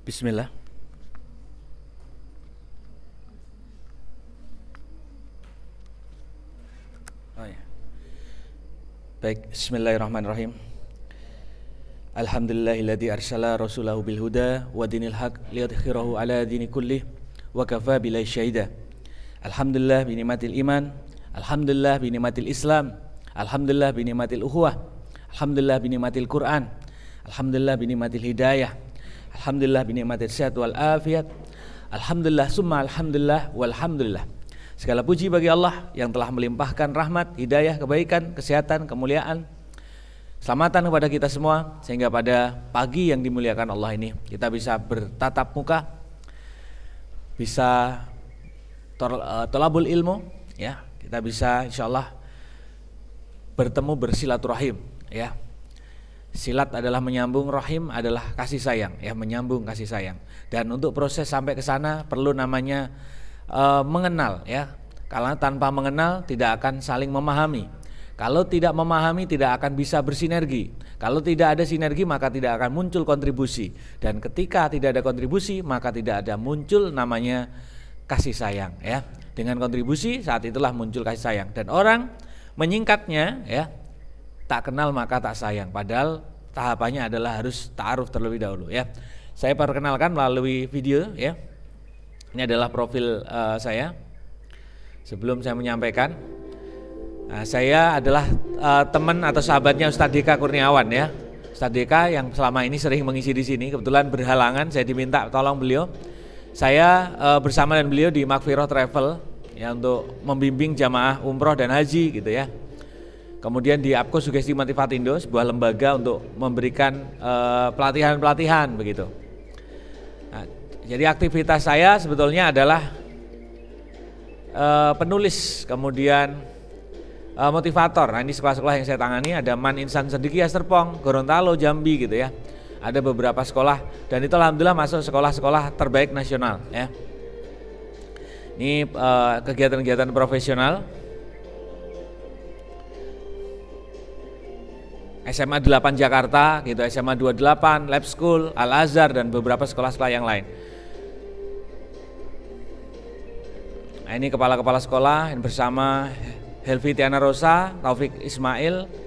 Bismillah. Oh ya. Baik, bismillahirrahmanirrahim. Alhamdulillahilladzi arsala rasulahu bil huda wa dinil haq liyudhhirahu ala dini kullih wa kafa billahi syahida. Alhamdulillah bi ni'matil iman, alhamdulillah bi ni'matil Islam, alhamdulillah bi ni'matil ukhuwah, alhamdulillah bi ni'matil Quran, alhamdulillah bi ni'matil hidayah, alhamdulillah bi ni'matil sehat wal afiyat, alhamdulillah summa alhamdulillah walhamdulillah. Segala puji bagi Allah yang telah melimpahkan rahmat, hidayah, kebaikan, kesehatan, kemuliaan, selamatan kepada kita semua, sehingga pada pagi yang dimuliakan Allah ini kita bisa bertatap muka, bisa tolabul ilmu, ya, kita bisa insyaallah bertemu bersilaturahim, ya. Silat adalah menyambung, rahim adalah kasih sayang, ya, menyambung kasih sayang. Dan untuk proses sampai ke sana perlu namanya mengenal, ya. Karena tanpa mengenal tidak akan saling memahami. Kalau tidak memahami tidak akan bisa bersinergi. Kalau tidak ada sinergi maka tidak akan muncul kontribusi. Dan ketika tidak ada kontribusi maka tidak ada muncul namanya kasih sayang, ya. Dengan kontribusi saat itulah muncul kasih sayang. Dan orang menyingkatnya, ya, tak kenal maka tak sayang. Padahal tahapannya adalah harus ta'aruf terlebih dahulu, ya. Saya perkenalkan melalui video, ya. Ini adalah profil saya. Sebelum saya menyampaikan, saya adalah teman atau sahabatnya Ustadz Deka Kurniawan, ya. Ustadz Deka yang selama ini sering mengisi di sini, kebetulan berhalangan, saya diminta tolong beliau. Saya bersama dengan beliau di Makfirah Travel, ya, untuk membimbing jamaah umroh dan haji, gitu, ya. Kemudian di APKO Sugesti Motivatindo, sebuah lembaga untuk memberikan pelatihan-pelatihan, begitu. Nah, jadi aktivitas saya sebetulnya adalah penulis, kemudian motivator. Nah, ini sekolah-sekolah yang saya tangani ada Man Insan Sedikiyah Serpong, Gorontalo, Jambi, gitu, ya. Ada beberapa sekolah dan itu alhamdulillah masuk sekolah-sekolah terbaik nasional, ya. Ini kegiatan-kegiatan profesional. SMA 8 Jakarta, gitu, SMA 28, Lab School, Al Azhar dan beberapa sekolah-sekolah yang lain. Nah, ini kepala-kepala sekolah yang bersama Helvi Tiana Rosa, Taufik Ismail.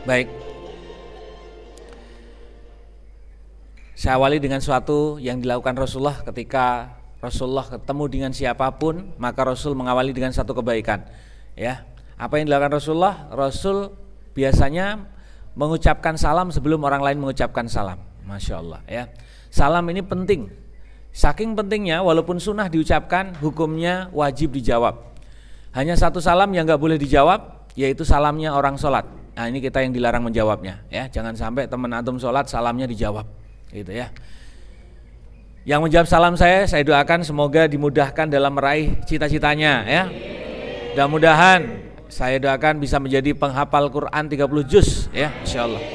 Baik, saya awali dengan suatu yang dilakukan Rasulullah ketika Rasulullah ketemu dengan siapapun, maka Rasul mengawali dengan satu kebaikan, ya. Apa yang dilakukan Rasulullah? Rasul biasanya mengucapkan salam sebelum orang lain mengucapkan salam. Masya Allah, ya. Salam ini penting, saking pentingnya walaupun sunnah diucapkan, hukumnya wajib dijawab. Hanya satu salam yang nggak boleh dijawab, yaitu salamnya orang sholat. Nah, ini kita yang dilarang menjawabnya, ya. Jangan sampai teman antum sholat salamnya dijawab, gitu, ya. Yang menjawab salam saya doakan semoga dimudahkan dalam meraih cita-citanya, ya. Mudah-mudahan saya doakan bisa menjadi penghafal Quran 30 juz, ya, insyaallah.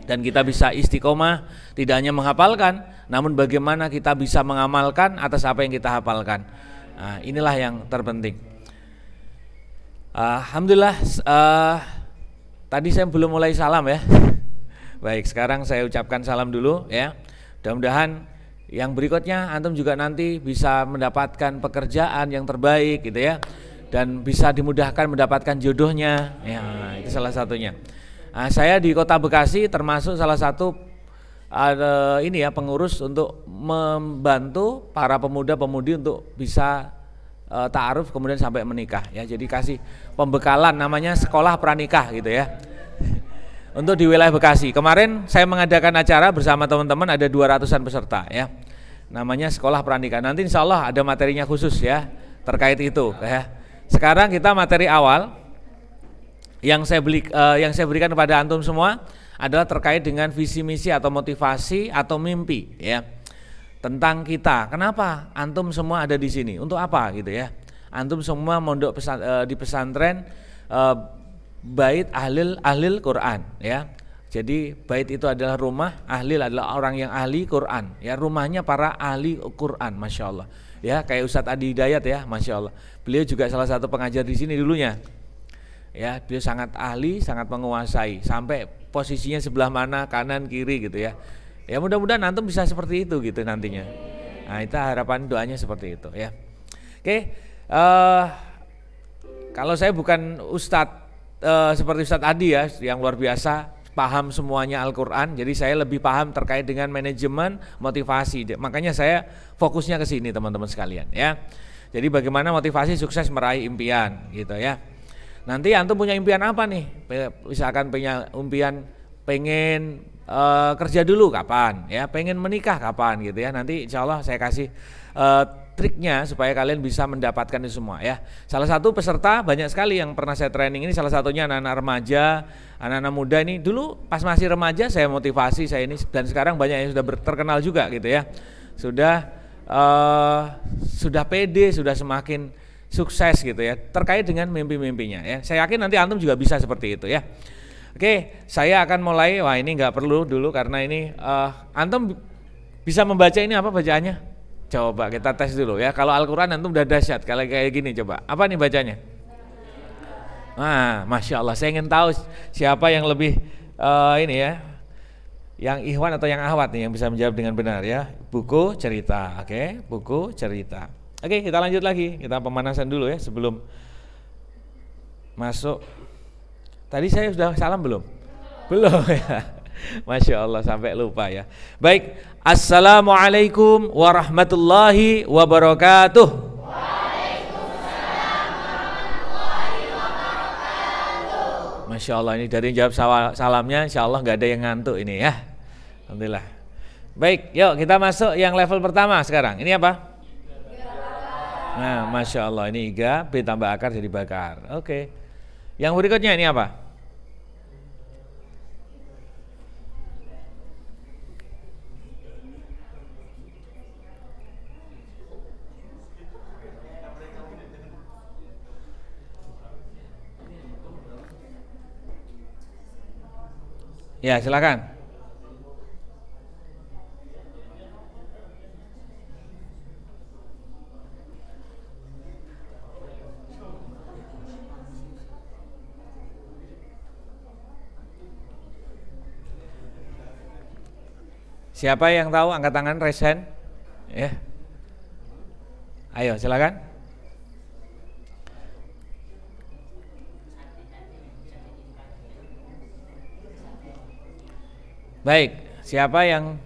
Dan kita bisa istiqomah, tidak hanya menghafalkan, namun bagaimana kita bisa mengamalkan atas apa yang kita hafalkan. Nah, inilah yang terpenting. Alhamdulillah, tadi saya belum mulai salam ya. Baik, sekarang saya ucapkan salam dulu ya. Mudah-mudahan yang berikutnya antum juga nanti bisa mendapatkan pekerjaan yang terbaik gitu ya, dan bisa dimudahkan mendapatkan jodohnya ya, itu salah satunya. Saya di Kota Bekasi termasuk salah satu ini ya, pengurus untuk membantu para pemuda-pemudi untuk bisa ta'aruf kemudian sampai menikah ya. Jadi kasih pembekalan namanya sekolah pranikah gitu ya. Untuk di wilayah Bekasi. Kemarin saya mengadakan acara bersama teman-teman, ada 200-an peserta ya. Namanya sekolah pranikah. Nanti insya Allah ada materinya khusus ya terkait itu ya. Sekarang kita materi awal yang saya berikan kepada antum semua adalah terkait dengan visi misi atau motivasi atau mimpi ya. Tentang kita, kenapa antum semua ada di sini, untuk apa gitu ya. Antum semua mondok di pesantren Bait Ahlil Quran ya. Jadi bait itu adalah rumah, ahlil adalah orang yang ahli Quran ya, rumahnya para ahli Quran, masya Allah ya. Kayak Ustadz Adi Hidayat ya, masya Allah, beliau juga salah satu pengajar di sini dulunya ya. Beliau sangat ahli, sangat menguasai, sampai posisinya sebelah mana, kanan kiri gitu ya. Ya mudah-mudahan antum bisa seperti itu gitu nantinya. Nah itu harapan doanya seperti itu ya. Oke, kalau saya bukan ustadz seperti Ustadz Adi ya, yang luar biasa paham semuanya Al-Quran, jadi saya lebih paham terkait dengan manajemen motivasi. Makanya saya fokusnya ke sini teman-teman sekalian ya. Jadi bagaimana motivasi sukses meraih impian gitu ya. Nanti antum punya impian apa nih? Misalkan punya impian pengen kerja dulu kapan ya, pengen menikah kapan gitu ya. Nanti insya Allah saya kasih triknya supaya kalian bisa mendapatkan itu semua ya. Salah satu peserta banyak sekali yang pernah saya training ini, salah satunya anak-anak remaja, anak-anak muda ini. Dulu pas masih remaja saya motivasi saya ini, dan sekarang banyak yang sudah terkenal juga gitu ya. Sudah pede, sudah semakin sukses gitu ya terkait dengan mimpi-mimpinya ya. Saya yakin nanti antum juga bisa seperti itu ya. Oke, saya akan mulai. Wah ini nggak perlu dulu karena ini antum bisa membaca ini apa bacaannya? Coba kita tes dulu ya. Kalau Al-Quran antum udah dahsyat. Kalau kayak gini coba, apa nih bacanya? Masya Allah, saya ingin tahu siapa yang lebih ini ya, yang ikhwan atau yang ahwat nih yang bisa menjawab dengan benar ya. Buku cerita, oke, buku cerita. Oke, kita lanjut lagi. Kita pemanasan dulu ya sebelum masuk. Tadi saya sudah salam belum? Belum ya. Masya Allah sampai lupa ya. Baik, assalamualaikum warahmatullahi wabarakatuh. Waalaikumsalam warahmatullahi wabarakatuh. Masya Allah, ini dari jawab salamnya insya Allah nggak ada yang ngantuk ini ya. Alhamdulillah. Baik, yuk kita masuk yang level pertama sekarang. Ini apa? Nah, Masya Allah, ini iga, B tambah akar jadi bakar. Oke. Yang berikutnya ini apa? Ya, silakan. Siapa yang tahu angkat tangan, raise hand. Ya. Ayo, silakan. Baik, siapa yang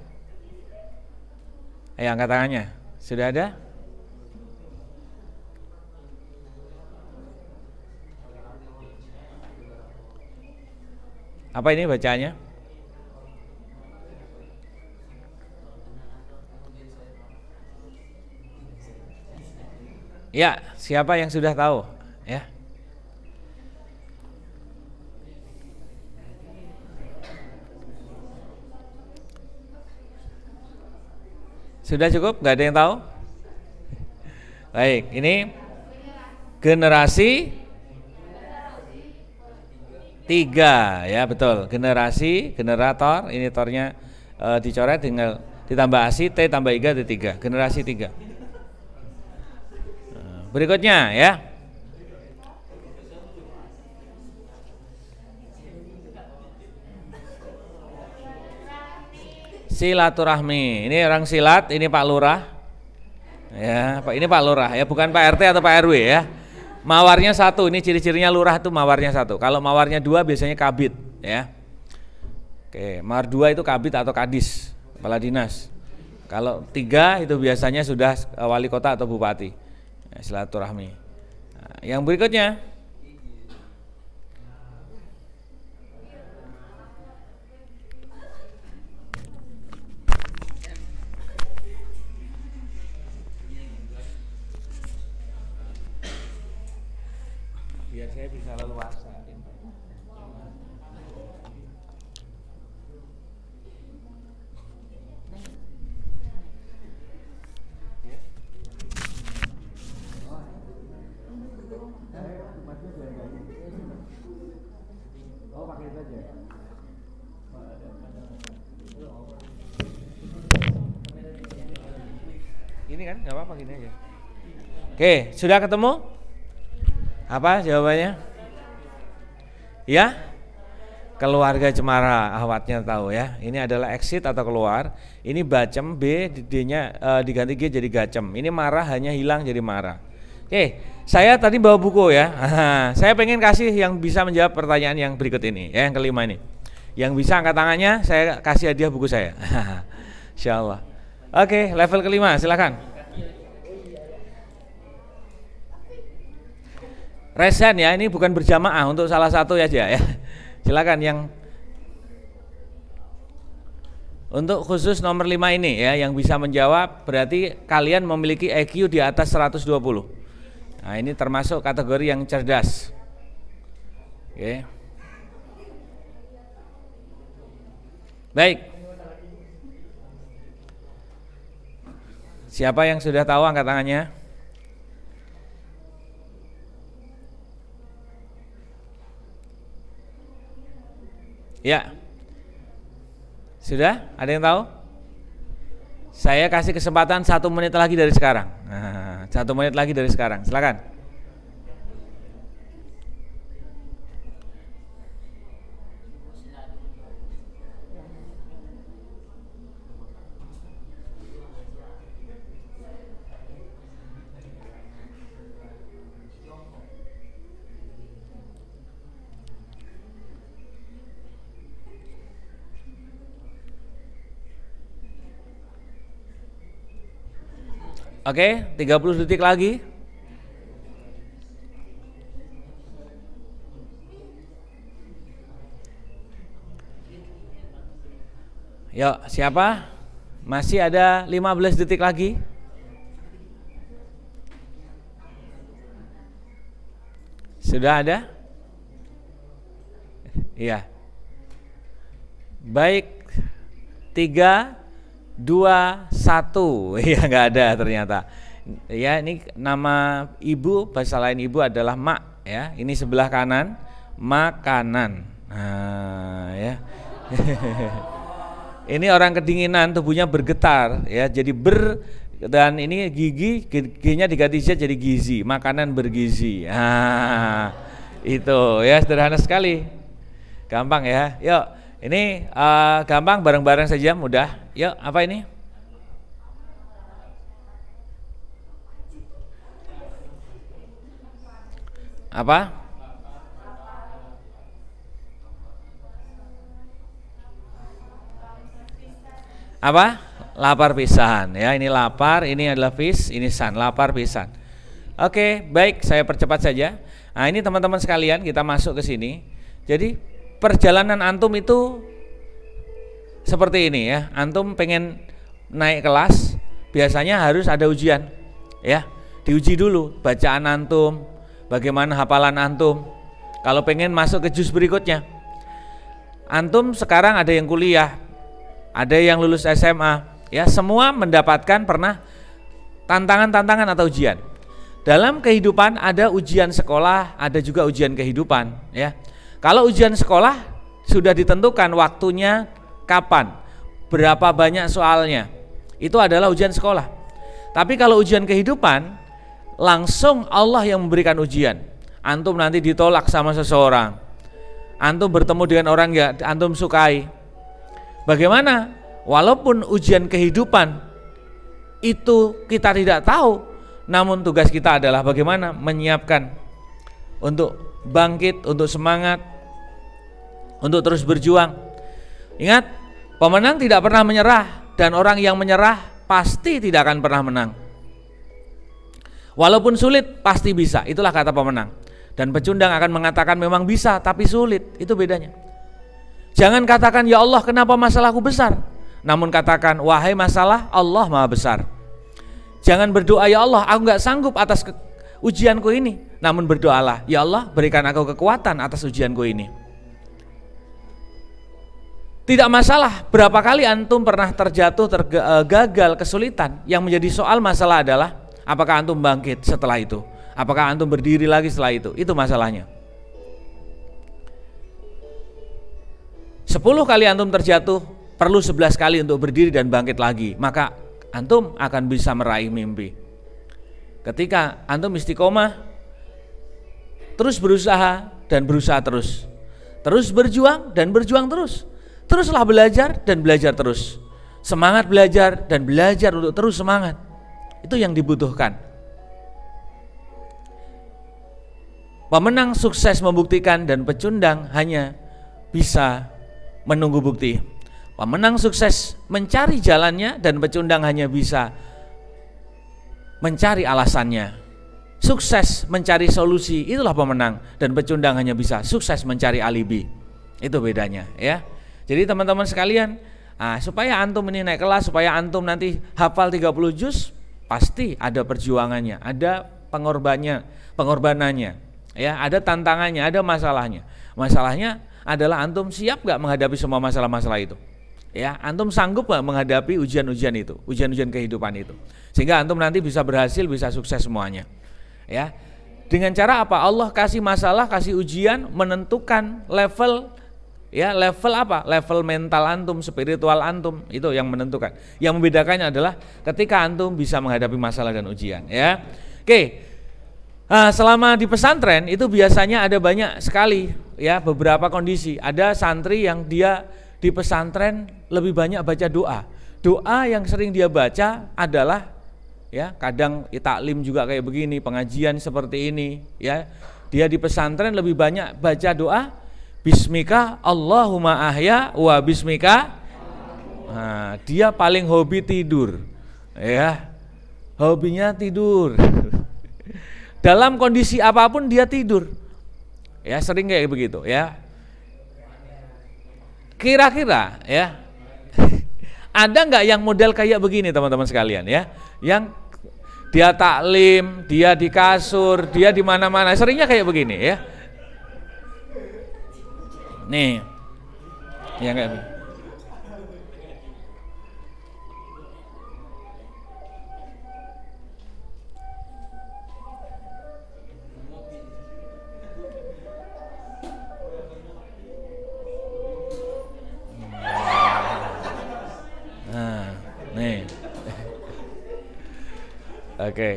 ayo angkat tangannya? Sudah ada? Apa ini bacanya? Ya, siapa yang sudah tahu? Ya. Sudah cukup? Gak ada yang tahu? Baik, ini generasi 3 ya, betul. Generasi, generator, ini tornya dicoret tinggal ditambah asi, T tambah iga, T3. Generasi 3. Berikutnya ya. Silaturahmi. Ini orang silat, ini Pak Lurah. Ya, Pak, ini Pak Lurah ya, bukan Pak RT atau Pak RW ya. Mawarnya satu, ini ciri-cirinya lurah itu mawarnya satu. Kalau mawarnya dua biasanya kabid ya. Oke, mawar dua itu kabid atau kadis, kepala dinas. Kalau tiga itu biasanya sudah wali kota atau bupati. Ya, silaturahmi. Nah, yang berikutnya. Biar saya bisa leluasa. Oh, pakai itu aja. Ini kan nggak apa-apa, gini aja. Oke, sudah ketemu? Apa jawabannya? Ya? Keluarga cemara, ahwatnya tahu ya. Ini adalah exit atau keluar. Ini bacem, B, D-nya diganti G jadi gacem. Ini marah hanya hilang jadi marah. Oke, saya tadi bawa buku ya. Saya pengen kasih yang bisa menjawab pertanyaan yang berikut ini, ya, yang kelima ini. Yang bisa angkat tangannya, saya kasih hadiah buku saya. Insyaallah. Oke, level kelima, silakan. Resen ya, ini bukan berjamaah, untuk salah satu aja ya. Silakan yang untuk khusus nomor 5 ini ya, yang bisa menjawab berarti kalian memiliki IQ di atas 120. Nah, ini termasuk kategori yang cerdas. Oke. Baik. Siapa yang sudah tahu angkat tangannya? Ya. Sudah? Ada yang tahu? Saya kasih kesempatan 1 menit lagi dari sekarang. 1 menit lagi dari sekarang. Silakan. Oke, 30 detik lagi. Yuk, siapa? Masih ada 15 detik lagi. Sudah ada? Iya. Baik. 3 2 1. Ya, nggak ada ternyata. Ya, ini nama ibu, bahasa lain ibu adalah mak ya. Ini sebelah kanan makanan. Nah, ya. Ini orang kedinginan, tubuhnya bergetar ya, jadi dan ini gigi, giginya diganti Z jadi gizi, makanan bergizi. Nah, itu ya, sederhana sekali. Gampang ya. Yuk, ini gampang, bareng-bareng saja, mudah. Yuk, apa ini? Apa? Apa? Lapar pisan ya, ini lapar, ini adalah fish, ini san, lapar pisan. Oke, baik, saya percepat saja. Nah, ini teman-teman sekalian, kita masuk ke sini. Jadi perjalanan antum itu seperti ini ya. Antum pengen naik kelas, biasanya harus ada ujian ya. Diuji dulu bacaan antum, bagaimana hafalan antum. Kalau pengen masuk ke juz berikutnya, antum sekarang ada yang kuliah, ada yang lulus SMA ya, semua mendapatkan pernah tantangan-tantangan atau ujian. Dalam kehidupan ada ujian sekolah, ada juga ujian kehidupan ya. Kalau ujian sekolah sudah ditentukan waktunya kapan, berapa banyak soalnya, itu adalah ujian sekolah. Tapi kalau ujian kehidupan, langsung Allah yang memberikan ujian. Antum nanti ditolak sama seseorang, antum bertemu dengan orang yang antum sukai. Bagaimana Walaupun ujian kehidupan itu kita tidak tahu, namun tugas kita adalah bagaimana menyiapkan untuk bangkit, untuk semangat, untuk terus berjuang. Ingat, pemenang tidak pernah menyerah, dan orang yang menyerah pasti tidak akan pernah menang. Walaupun sulit pasti bisa, itulah kata pemenang. Dan pecundang akan mengatakan memang bisa tapi sulit, itu bedanya. Jangan katakan ya Allah kenapa masalahku besar, namun katakan wahai masalah, Allah maha besar. Jangan berdoa ya Allah aku gak sanggup atas ujianku ini, namun berdoalah ya Allah berikan aku kekuatan atas ujianku ini. Tidak masalah berapa kali antum pernah terjatuh, gagal, kesulitan. Yang menjadi soal masalah adalah apakah antum bangkit setelah itu, apakah antum berdiri lagi setelah itu masalahnya. 10 kali antum terjatuh, perlu 11 kali untuk berdiri dan bangkit lagi, maka antum akan bisa meraih mimpi. Ketika antum istiqomah, terus berusaha dan berusaha terus berjuang dan berjuang teruslah belajar dan belajar terus, semangat belajar dan belajar untuk terus semangat, itu yang dibutuhkan. Pemenang sukses membuktikan dan pecundang hanya bisa menunggu bukti. Pemenang sukses mencari jalannya dan pecundang hanya bisa mencari alasannya. Sukses mencari solusi, itulah pemenang, dan pecundang hanya bisa sukses mencari alibi. Itu bedanya ya. Jadi teman-teman sekalian, supaya antum ini naik kelas, supaya antum nanti hafal 30 juz, pasti ada perjuangannya, ada pengorbanannya, ya, ada tantangannya, ada masalahnya. Masalahnya adalah antum siap gak menghadapi semua masalah-masalah itu? Ya, antum sanggup gak menghadapi ujian-ujian itu, ujian-ujian kehidupan itu, sehingga antum nanti bisa berhasil, bisa sukses semuanya. Ya, dengan cara apa? Allah kasih masalah, kasih ujian, menentukan level. Ya, level apa? Level mental antum, spiritual antum, itu yang menentukan. Yang membedakannya adalah ketika antum bisa menghadapi masalah dan ujian. Ya, oke. Selama di pesantren itu biasanya ada banyak sekali ya beberapa kondisi. Ada santri yang dia di pesantren lebih banyak baca doa. Doa yang sering dia baca adalah ya kadang taklim juga kayak begini, pengajian seperti ini. Ya, dia di pesantren lebih banyak baca doa. Bismika Allahumma ahya wa bismika. Dia paling hobi tidur. Ya. Hobinya tidur. Dalam kondisi apapun dia tidur. Ya, sering kayak begitu ya. Kira-kira ya. Ada enggak yang model kayak begini teman-teman sekalian ya? Yang dia taklim, dia di kasur, dia di mana-mana, seringnya kayak begini ya. Nih, ya enggak? Nah, nih, oke.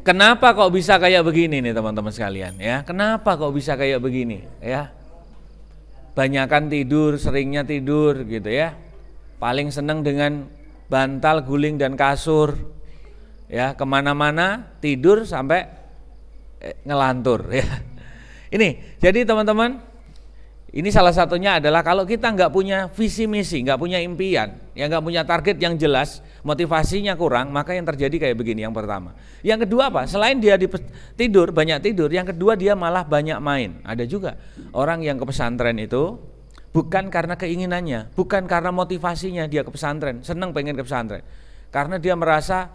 Kenapa kok bisa kayak begini nih teman-teman sekalian ya? Kenapa kok bisa kayak begini ya? Banyakan tidur, seringnya tidur gitu ya. Paling seneng dengan bantal, guling dan kasur ya, kemana-mana tidur sampai ngelantur ya. Ini jadi teman-teman, ini salah satunya adalah kalau kita nggak punya visi misi, nggak punya impian, ya nggak punya target yang jelas, motivasinya kurang, maka yang terjadi kayak begini. Yang pertama. Yang kedua apa? Selain dia tidur, banyak tidur, yang kedua dia malah banyak main. Ada juga orang yang ke pesantren itu bukan karena keinginannya, bukan karena motivasinya dia ke pesantren, senang pengen ke pesantren, karena dia merasa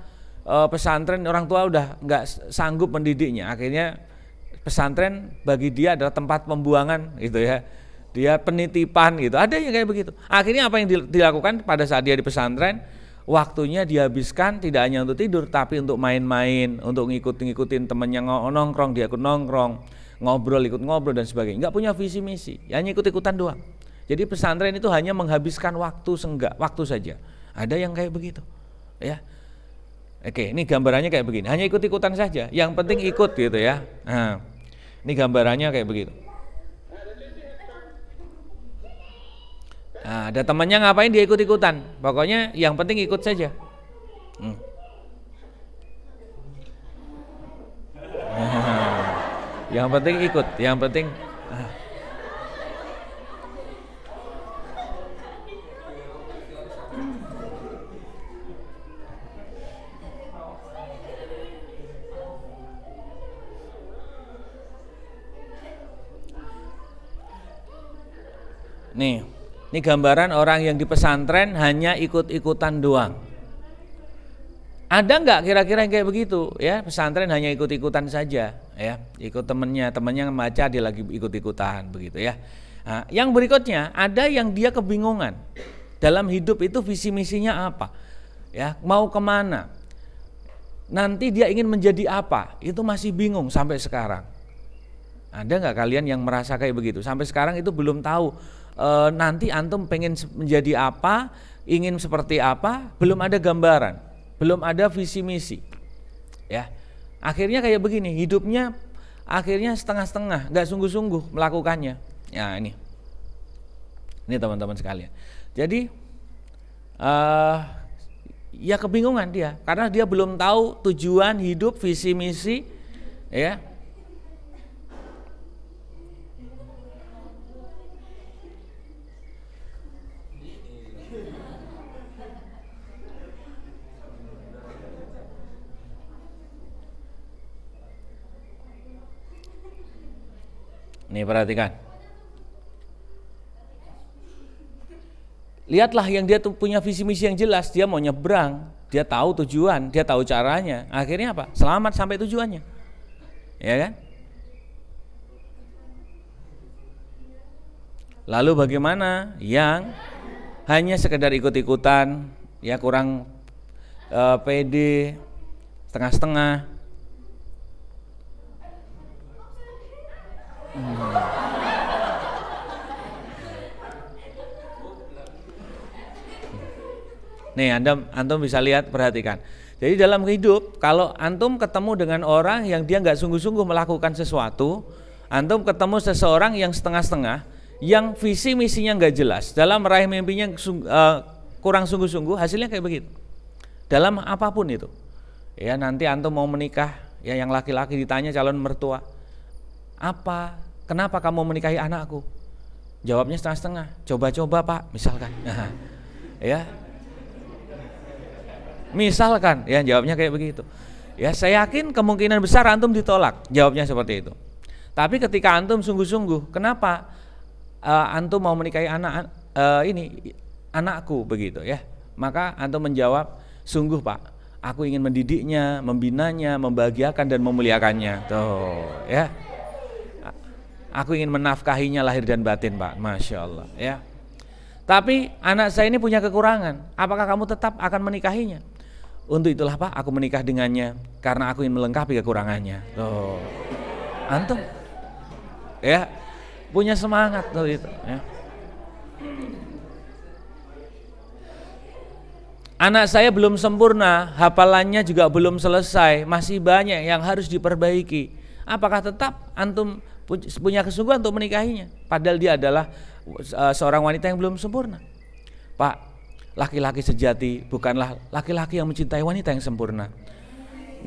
pesantren orang tua udah nggak sanggup mendidiknya, akhirnya pesantren bagi dia adalah tempat pembuangan gitu ya. Dia penitipan gitu. Ada yang kayak begitu. Akhirnya apa yang dilakukan pada saat dia di pesantren? Waktunya dihabiskan tidak hanya untuk tidur tapi untuk main-main, untuk ngikutin temennya nongkrong, dia ikut nongkrong, ngobrol, ikut ngobrol dan sebagainya. Enggak punya visi misi, hanya ikut-ikutan doang. Jadi pesantren itu hanya menghabiskan waktu senggak, waktu saja. Ada yang kayak begitu. Ya. Oke, ini gambarannya kayak begini. Hanya ikut-ikutan saja. Yang penting ikut gitu ya. Nah, Ini gambarannya kayak begitu. Nah, ada temannya ngapain dia ikut-ikutan. Pokoknya yang penting ikut saja. Yang penting ikut, yang penting nih, ini gambaran orang yang di pesantren hanya ikut-ikutan doang. Ada nggak kira-kira yang kayak begitu? Ya, pesantren hanya ikut-ikutan saja, ya, ikut temennya membaca dia lagi ikut-ikutan begitu ya. Nah, yang berikutnya ada yang dia kebingungan dalam hidup itu visi misinya apa, ya, mau kemana, nanti dia ingin menjadi apa, itu masih bingung sampai sekarang. Ada nggak kalian yang merasa kayak begitu? Sampai sekarang itu belum tahu. Nanti antum pengen menjadi apa, ingin seperti apa, belum ada gambaran, belum ada visi misi, ya. Akhirnya kayak begini, hidupnya akhirnya setengah-setengah, nggak sungguh-sungguh melakukannya. Ya ini teman-teman sekalian. Jadi ya kebingungan dia, karena dia belum tahu tujuan hidup, visi misi, ya. Nih perhatikan. Lihatlah yang dia tuh punya visi misi yang jelas, dia mau nyebrang, dia tahu tujuan, dia tahu caranya. Akhirnya apa? Selamat sampai tujuannya. Ya kan? Lalu bagaimana yang hanya sekedar ikut-ikutan, ya kurang pede, setengah-setengah. Nih antum bisa lihat, perhatikan. Jadi dalam hidup, kalau antum ketemu dengan orang yang dia nggak sungguh-sungguh melakukan sesuatu, antum ketemu seseorang yang setengah-setengah, yang visi misinya nggak jelas, dalam meraih mimpinya kurang sungguh-sungguh, hasilnya kayak begitu. Dalam apapun itu, ya nanti antum mau menikah, ya yang laki-laki ditanya calon mertua, kenapa kamu menikahi anakku? Jawabnya setengah-setengah, coba-coba pak, misalkan. Ya, misalkan, ya jawabnya kayak begitu. Ya saya yakin kemungkinan besar antum ditolak, jawabnya seperti itu. Tapi ketika antum sungguh-sungguh, kenapa antum mau menikahi anakku begitu ya? Maka antum menjawab, sungguh pak, aku ingin mendidiknya, membinanya, membahagiakan dan memuliakannya. Tuh, ya. Aku ingin menafkahinya lahir dan batin pak, masya Allah ya. Tapi anak saya ini punya kekurangan, apakah kamu tetap akan menikahinya? Untuk itulah pak, aku menikah dengannya karena aku ingin melengkapi kekurangannya. Tuh, antum ya punya semangat tuh itu ya. Anak saya belum sempurna, hafalannya juga belum selesai, masih banyak yang harus diperbaiki. Apakah tetap antum punya kesungguhan untuk menikahinya? Padahal dia adalah seorang wanita yang belum sempurna. Pak, laki-laki sejati bukanlah laki-laki yang mencintai wanita yang sempurna.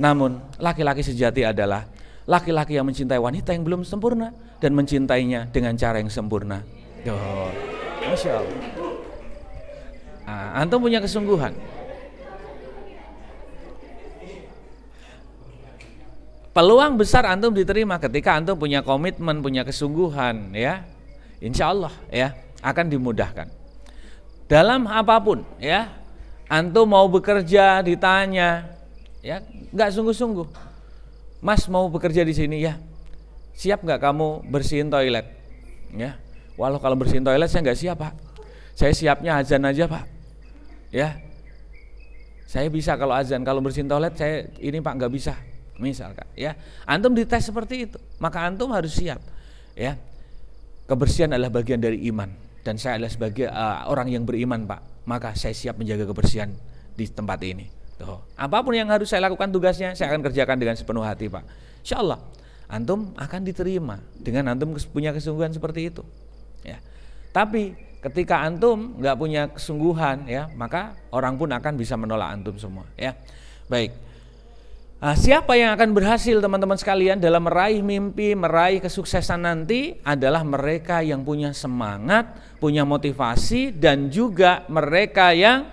Namun laki-laki sejati adalah laki-laki yang mencintai wanita yang belum sempurna dan mencintainya dengan cara yang sempurna. Oh, masya Allah. Antum punya kesungguhan. Peluang besar antum diterima ketika antum punya komitmen, punya kesungguhan, ya. Insya Allah ya akan dimudahkan. Dalam apapun ya, antum mau bekerja ditanya, ya nggak sungguh-sungguh. Mas mau bekerja di sini ya, siap nggak kamu bersihin toilet? Ya, walau kalau bersihin toilet saya nggak siap pak. Saya siapnya azan aja pak. Ya, saya bisa kalau azan, kalau bersihin toilet saya ini pak nggak bisa. Misalkan ya, antum dites seperti itu, maka antum harus siap ya. Kebersihan adalah bagian dari iman dan saya adalah sebagai orang yang beriman pak, maka saya siap menjaga kebersihan di tempat ini. Tuh. Apapun yang harus saya lakukan tugasnya, saya akan kerjakan dengan sepenuh hati pak. Insya Allah antum akan diterima dengan antum punya kesungguhan seperti itu. Ya. Tapi ketika antum nggak punya kesungguhan, ya, maka orang pun akan bisa menolak antum semua. Ya, baik. Nah, siapa yang akan berhasil teman-teman sekalian dalam meraih mimpi, meraih kesuksesan nanti adalah mereka yang punya semangat, punya motivasi, dan juga mereka yang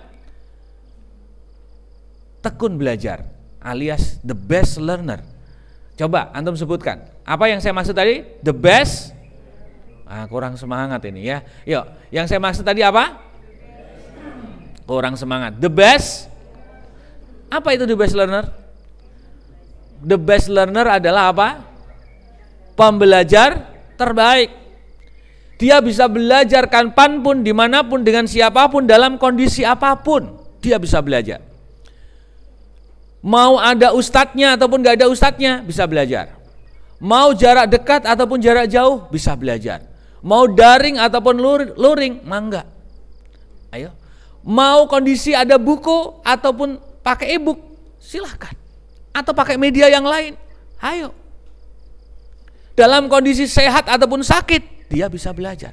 tekun belajar, alias the best learner. Coba antum sebutkan, apa yang saya maksud tadi? The best. Kurang semangat ini ya. Yuk, yang saya maksud tadi apa? Kurang semangat. The best. Apa itu the best learner? The best learner adalah apa? Pembelajar terbaik. Dia bisa belajar kapanpun, dimanapun, dengan siapapun, dalam kondisi apapun, dia bisa belajar. Mau ada ustadznya ataupun gak ada ustadznya, bisa belajar. Mau jarak dekat ataupun jarak jauh, bisa belajar. Mau daring ataupun luring, mangga. Ayo. Mau kondisi ada buku ataupun pakai e-book, silahkan. Atau pakai media yang lain, ayo. Dalam kondisi sehat ataupun sakit, dia bisa belajar.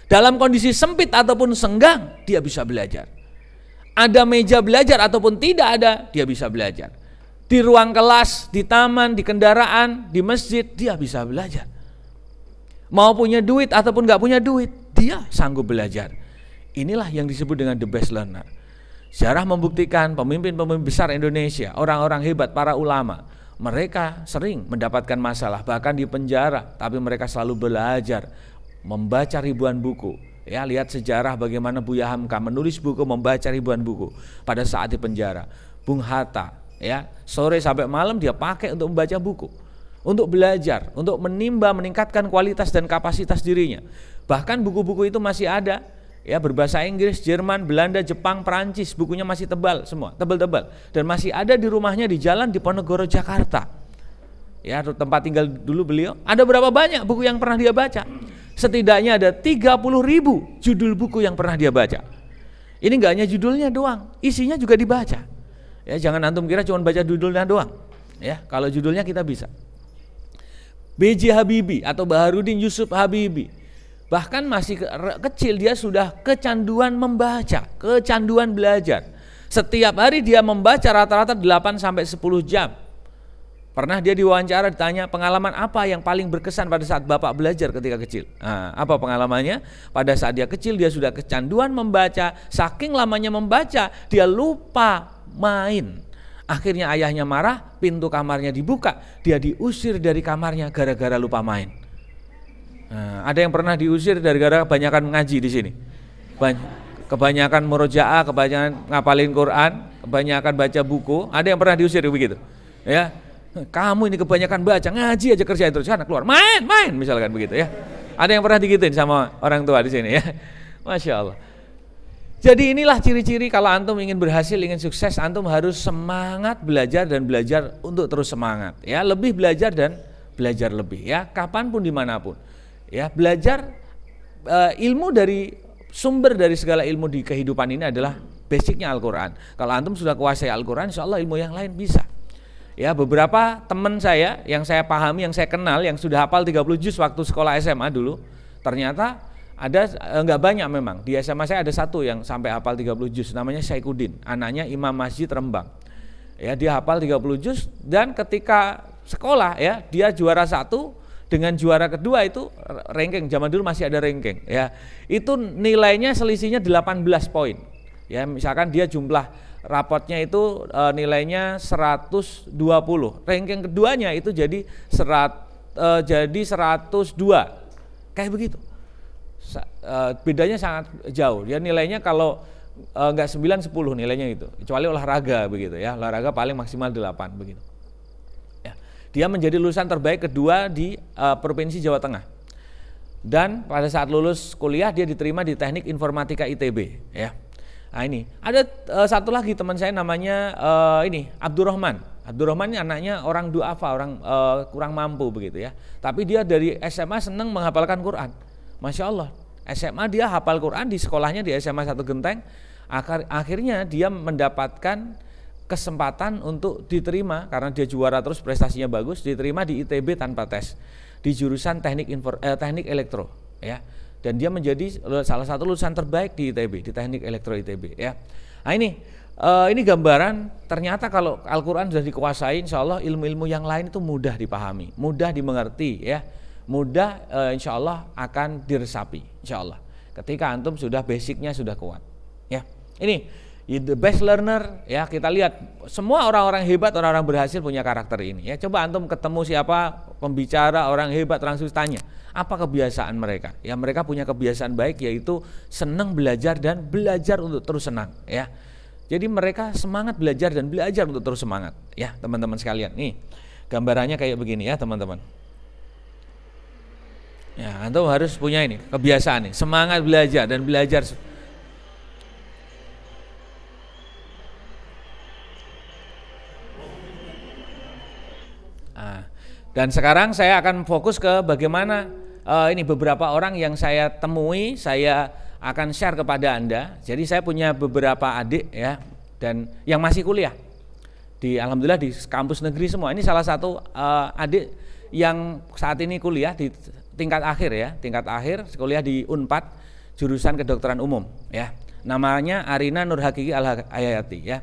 Dalam kondisi sempit ataupun senggang, dia bisa belajar. Ada meja belajar ataupun tidak ada, dia bisa belajar. Di ruang kelas, di taman, di kendaraan, di masjid, dia bisa belajar. Mau punya duit ataupun gak punya duit, dia sanggup belajar. Inilah yang disebut dengan the best learner. Sejarah membuktikan pemimpin-pemimpin besar Indonesia, orang-orang hebat, para ulama, mereka sering mendapatkan masalah, bahkan di penjara, tapi mereka selalu belajar, membaca ribuan buku. Ya, lihat sejarah bagaimana Buya Hamka menulis buku, membaca ribuan buku pada saat di penjara. Bung Hatta, ya, sore sampai malam dia pakai untuk membaca buku, untuk belajar, untuk menimba, meningkatkan kualitas dan kapasitas dirinya. Bahkan buku-buku itu masih ada, ya, berbahasa Inggris, Jerman, Belanda, Jepang, Perancis, bukunya masih tebal semua, tebal-tebal, dan masih ada di rumahnya di jalan Diponegoro, Jakarta. Ya, tempat tinggal dulu beliau. Ada berapa banyak buku yang pernah dia baca? Setidaknya ada 30.000 judul buku yang pernah dia baca. Ini enggak hanya judulnya doang, isinya juga dibaca. Ya, jangan antum kira cuma baca judulnya doang. Ya, kalau judulnya kita bisa. B.J. Habibie atau Baharudin Yusuf Habibie, bahkan masih kecil dia sudah kecanduan membaca, kecanduan belajar. Setiap hari dia membaca rata-rata 8 sampai 10 jam. Pernah dia diwawancara, ditanya pengalaman apa yang paling berkesan pada saat bapak belajar ketika kecil. Nah, apa pengalamannya? Pada saat dia kecil dia sudah kecanduan membaca, saking lamanya membaca dia lupa main. Akhirnya ayahnya marah, pintu kamarnya dibuka, dia diusir dari kamarnya gara-gara lupa main. Nah, ada yang pernah diusir gara-gara kebanyakan mengaji di sini? Kebanyakan murojaah, kebanyakan ngapalin Quran, kebanyakan baca buku. Ada yang pernah diusir begitu? Ya. Kamu ini kebanyakan baca, ngaji aja kerjain terus, sana keluar main misalkan begitu ya. Ada yang pernah digituin sama orang tua di sini ya. Masya Allah. Jadi inilah ciri-ciri kalau antum ingin berhasil, ingin sukses, antum harus semangat belajar dan belajar untuk terus semangat. Ya, lebih belajar dan belajar lebih. Ya, kapanpun dimanapun. Ya, belajar ilmu dari sumber dari segala ilmu di kehidupan ini adalah basicnya Al-Quran. Kalau antum sudah kuasai Al-Quran, insya Allah ilmu yang lain bisa. Ya, beberapa teman saya yang saya pahami, yang saya kenal, yang sudah hafal 30 juz waktu sekolah SMA dulu, ternyata ada enggak banyak memang. Di SMA saya ada satu yang sampai hafal 30 juz, namanya Syaikuddin, anaknya Imam Masjid Rembang. Ya, dia hafal 30 juz dan ketika sekolah ya, dia juara 1 dengan juara kedua itu ranking, zaman dulu masih ada ranking ya. Itu nilainya selisihnya 18 poin. Ya, misalkan dia jumlah rapotnya itu nilainya 120. Ranking keduanya itu jadi 102. Kayak begitu. Bedanya sangat jauh. Dia nilainya kalau enggak 9 10 nilainya itu. Kecuali olahraga begitu ya. Olahraga paling maksimal 8 begitu. Ya. Dia menjadi lulusan terbaik kedua di Provinsi Jawa Tengah. Dan pada saat lulus kuliah dia diterima di Teknik Informatika ITB ya. Nah, ini ada satu lagi teman saya namanya ini Abdurrahman. Abdurrahman ini anaknya orang duafa, orang kurang mampu begitu ya. Tapi dia dari SMA senang menghafalkan Quran. Masya Allah. SMA dia hafal Quran di sekolahnya di SMA 1 Genteng. Akhirnya dia mendapatkan kesempatan untuk diterima karena dia juara terus, prestasinya bagus, diterima di ITB tanpa tes di jurusan teknik elektro, ya. Dan dia menjadi salah satu lulusan terbaik di ITB, di teknik elektro ITB, ya. Nah ini gambaran ternyata kalau Al-Quran sudah dikuasai, insya Allah ilmu-ilmu yang lain itu mudah dipahami, mudah dimengerti, ya, mudah insya Allah akan diresapi, insya Allah. Ketika antum sudah basicnya sudah kuat, ya. Ini the best learner, ya, kita lihat semua orang-orang hebat, orang-orang berhasil punya karakter ini, ya. Coba antum ketemu siapa pembicara orang hebat, langsung tanya apa kebiasaan mereka, ya. Mereka punya kebiasaan baik, yaitu senang belajar dan belajar untuk terus senang, ya. Jadi mereka semangat belajar dan belajar untuk terus semangat, ya, teman-teman sekalian. Nih gambarannya kayak begini, ya, teman-teman. Ya, antum harus punya ini kebiasaan nih, semangat belajar dan belajar. Dan sekarang saya akan fokus ke bagaimana ini beberapa orang yang saya temui, saya akan share kepada Anda. Jadi saya punya beberapa adik, ya, dan yang masih kuliah alhamdulillah di kampus negeri semua. Ini salah satu adik yang saat ini kuliah di tingkat akhir, ya, tingkat akhir kuliah di Unpad jurusan kedokteran umum, ya. Namanya Arina Nur Hakiki Al-Hayati, ya.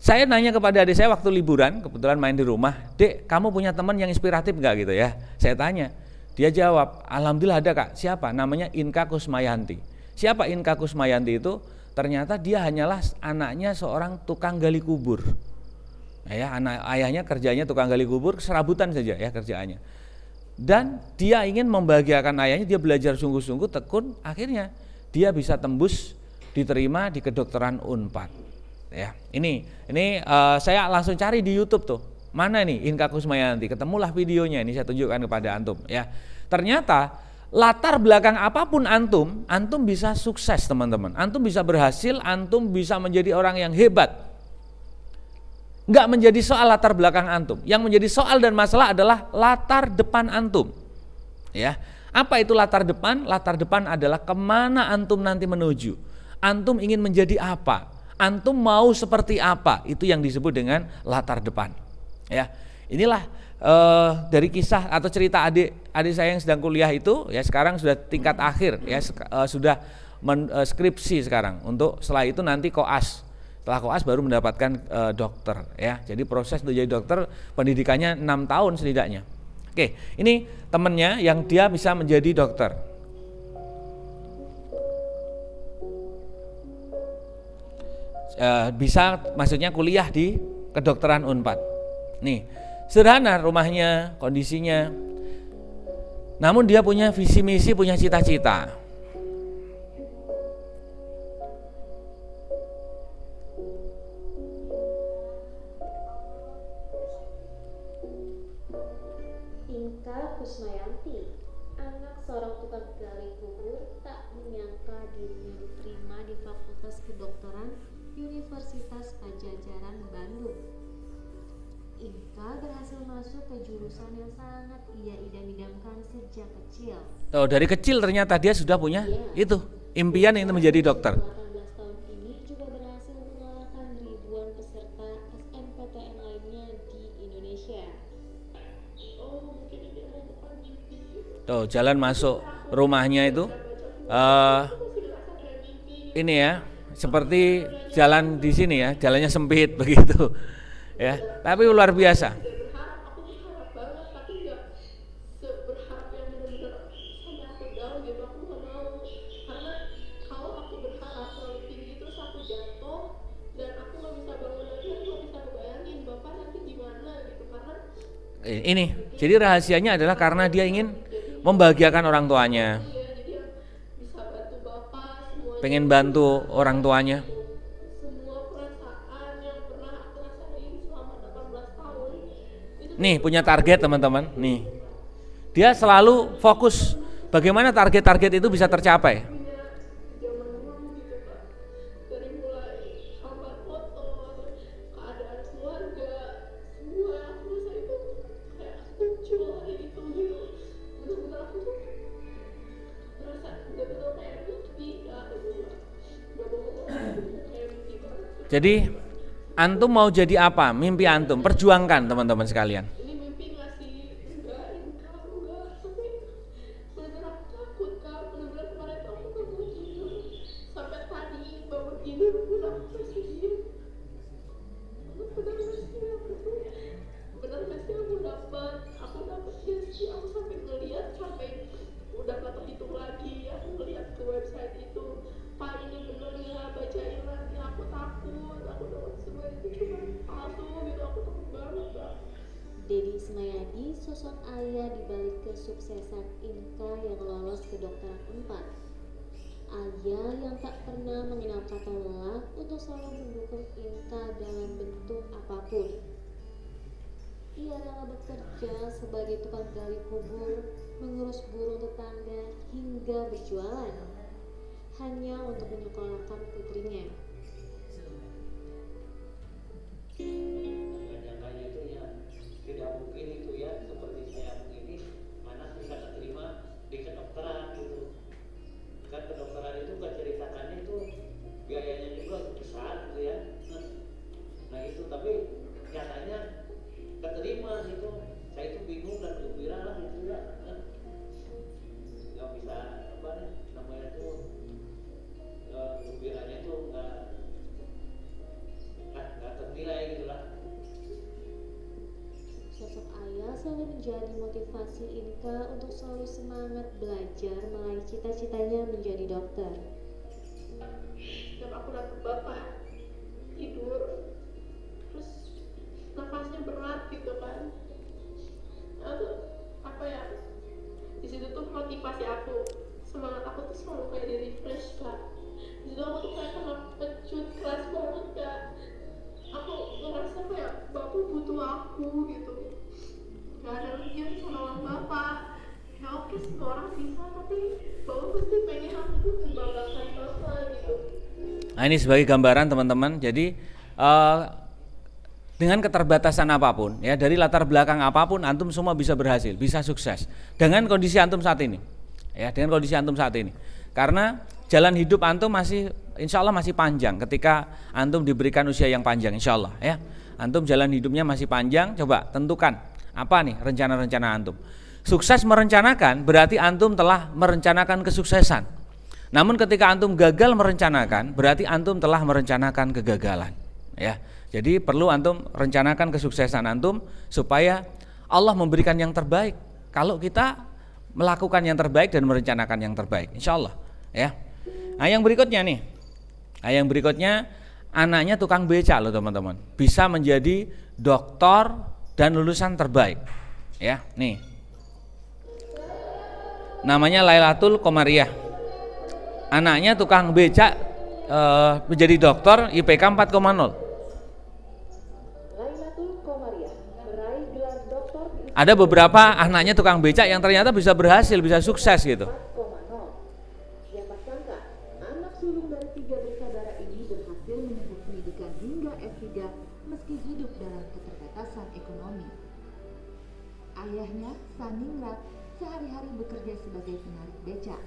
Saya nanya kepada adik saya waktu liburan, kebetulan main di rumah, "Dek, kamu punya teman yang inspiratif enggak?" gitu, ya. Saya tanya. Dia jawab, "Alhamdulillah ada, Kak." Siapa? Namanya Inka Kusmayanti. Siapa Inka Kusmayanti itu? Ternyata dia hanyalah anaknya seorang tukang gali kubur. Ya, ayahnya kerjanya tukang gali kubur, serabutan saja, ya, kerjaannya. Dan dia ingin membahagiakan ayahnya, dia belajar sungguh-sungguh, tekun, akhirnya dia bisa tembus diterima di kedokteran Unpad. Ya, ini saya langsung cari di YouTube tuh. Mana nih Inka Kusmayanti? Ketemulah videonya, ini saya tunjukkan kepada antum, ya. Ternyata latar belakang apapun antum bisa sukses, teman-teman. Antum bisa berhasil, antum bisa menjadi orang yang hebat. Enggak menjadi soal latar belakang antum. Yang menjadi soal dan masalah adalah latar depan antum. Ya. Apa itu latar depan? Latar depan adalah kemana antum nanti menuju. Antum ingin menjadi apa? Antum mau seperti apa? Itu yang disebut dengan latar depan. Ya, inilah dari kisah atau cerita adik saya yang sedang kuliah itu, ya, sekarang sudah tingkat akhir, ya, sudah skripsi sekarang. Untuk setelah itu nanti koas. Setelah koas baru mendapatkan dokter, ya. Jadi proses untuk jadi dokter pendidikannya 6 tahun setidaknya. Oke, ini temennya yang dia bisa menjadi dokter. Bisa maksudnya kuliah di kedokteran Unpad. Nih, sederhana rumahnya, kondisinya. Namun dia punya visi misi, punya cita-cita. Inka Kusmayanti, anak seorang tukang gali kubur, tak menyangka dirinya diterima di Fakultas Kedokteran Universitas Padjadjaran Bandung. Inka berhasil masuk ke jurusan yang sangat ia idam-idamkan sejak kecil. Oh, dari kecil ternyata dia sudah punya itu impian itu menjadi dokter. 18 tahun ini juga berhasil mengalahkan ribuan peserta SNPTN lainnya di Indonesia. Tuh, jalan masuk rumahnya itu ini, ya, seperti jalan di sini, ya, jalannya sempit begitu. Ya, tapi luar biasa. Aku berharap banget, tapi nggak seberharap yang benar-benar sampai aku down gitu. Aku nggak mau, karena kalau aku berharap terlalu tinggi terus aku jatuh dan aku nggak bisa bangun lagi, aku nggak bisa ngebayangin bapak nanti gimana gitu. Karena ini, jadi rahasianya adalah karena dia ingin membahagiakan orang tuanya, jadi bisa bantu bapak semuanya, pengen bantu orang tuanya. Nih punya target, teman-teman. Nih, dia selalu fokus bagaimana target-target itu bisa tercapai. zaman dulu gitu Pak, dari mulai kamar foto, keadaan keluarga, semua aku rasa itu kayak aku jual hari itu gitu. Benar-benar aku tuh merasa benar-benar kayak mimpi, udah bohong kayak mimpi banget. Jadi antum mau jadi apa? Mimpi antum, perjuangkan teman-teman sekalian. Ini mimpi nggak sih? Enggak, tapi bener-bener aku takut Kak. Bener-bener kemarin tuh aku gak mau tidur. Sampai tadi bangun tidur pun aku masih diem. Bener nggak sih aku tuh? Bener nggak sih aku dapet sih. Aku sampai ngeliat sampai udah gak terhitung lagi. Aku ngeliat ke website itu. Pak ini bener ya, bacain lagi. Aku takut. Aku dapat semua itu cuma palsu gitu. Aku takut banget Kak. Dedi Ismayadi, sosok ayah di balik kesuksesan Inka yang lolos kedokteran 4. Ayah yang tak pernah mengenal kata lelah untuk selalu mendukung Inka dalam bentuk apapun. Ia rela bekerja sebagai tukang gali kubur, mengurus burung tetangga hingga berjualan hanya untuk menyekolahkan putrinya. Jangan-jangan itu ya tidak mungkin itu ya seperti saya begini mana bisa terima di kedokteran gitu kan. Kedokteran itu kan ceritakannya itu biayanya juga besar gitu ya. Nah itu tapi nyatanya keterima gitu. Saya itu bingung dan gembira lah gitu ya. Nggak bisa apa nih namanya tuh gembiranya tuh nggak ternilai gitu lah. Sosok ayah selalu menjadi motivasi Inka untuk selalu semangat belajar meraih cita-citanya menjadi dokter. Dan aku lihat bapak tidur terus nafasnya berat gitu kan. Nah, tuh apa ya, di situ tuh motivasi aku, semangat aku tuh selalu kayak di refresh Kak. Di situ aku tuh kayak kena pecut keras banget Kak. Aku ngerasa kayak bapak butuh aku gitu. Gak ada lagi yang salah bapak. Ya oke, semua orang bisa, tapi bapak pasti pengen aku tuh membanggakan bapak gitu. Nah ini sebagai gambaran teman-teman. Jadi dengan keterbatasan apapun, ya dari latar belakang apapun, antum semua bisa berhasil, bisa sukses. Dengan kondisi antum saat ini, ya dengan kondisi antum saat ini. Karena jalan hidup antum masih, insya Allah masih panjang. Ketika antum diberikan usia yang panjang, insya Allah, ya antum jalan hidupnya masih panjang. Coba tentukan apa nih rencana-rencana antum. Sukses merencanakan berarti antum telah merencanakan kesuksesan. Namun ketika antum gagal merencanakan, berarti antum telah merencanakan kegagalan. Ya, jadi perlu antum rencanakan kesuksesan antum supaya Allah memberikan yang terbaik. Kalau kita melakukan yang terbaik dan merencanakan yang terbaik, insya Allah. Ya. Nah, yang berikutnya nih, yang berikutnya anaknya tukang beca loh teman-teman, bisa menjadi doktor dan lulusan terbaik. Ya, nih, namanya Lailatul Komariah. Anaknya tukang becak menjadi dokter, IPK 4,0. Lailatul Komariah meraih gelar doktor di Ada beberapa anaknya tukang becak yang ternyata bisa berhasil, bisa sukses gitu. 4,0. Siapa sangka anak sulung dari 3 bersaudara ini berhasil menempuh pendidikan hingga S3 meski hidup dalam keterbatasan ekonomi. Ayahnya, Saningrat, sehari-hari bekerja sebagai penarik becak.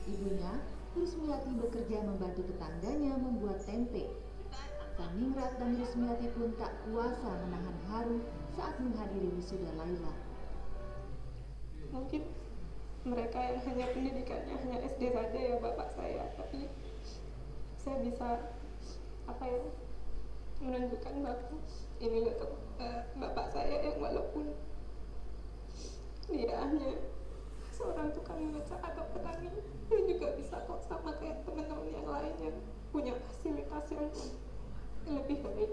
Ibunya, Rusmiati, bekerja membantu tetangganya membuat tempe. Saningrat dan Rusmiati pun tak kuasa menahan haru saat menghadiri wisuda Laila. Mungkin mereka yang hanya pendidikannya hanya SD saja ya bapak saya, tapi saya bisa apa ya, menunjukkan bahwa ini untuk bapak saya yang walaupun dia hanya seorang tukang beca atau petani, dia juga bisa kok sama kayak teman-teman yang lainnya punya fasilitas yang lebih baik.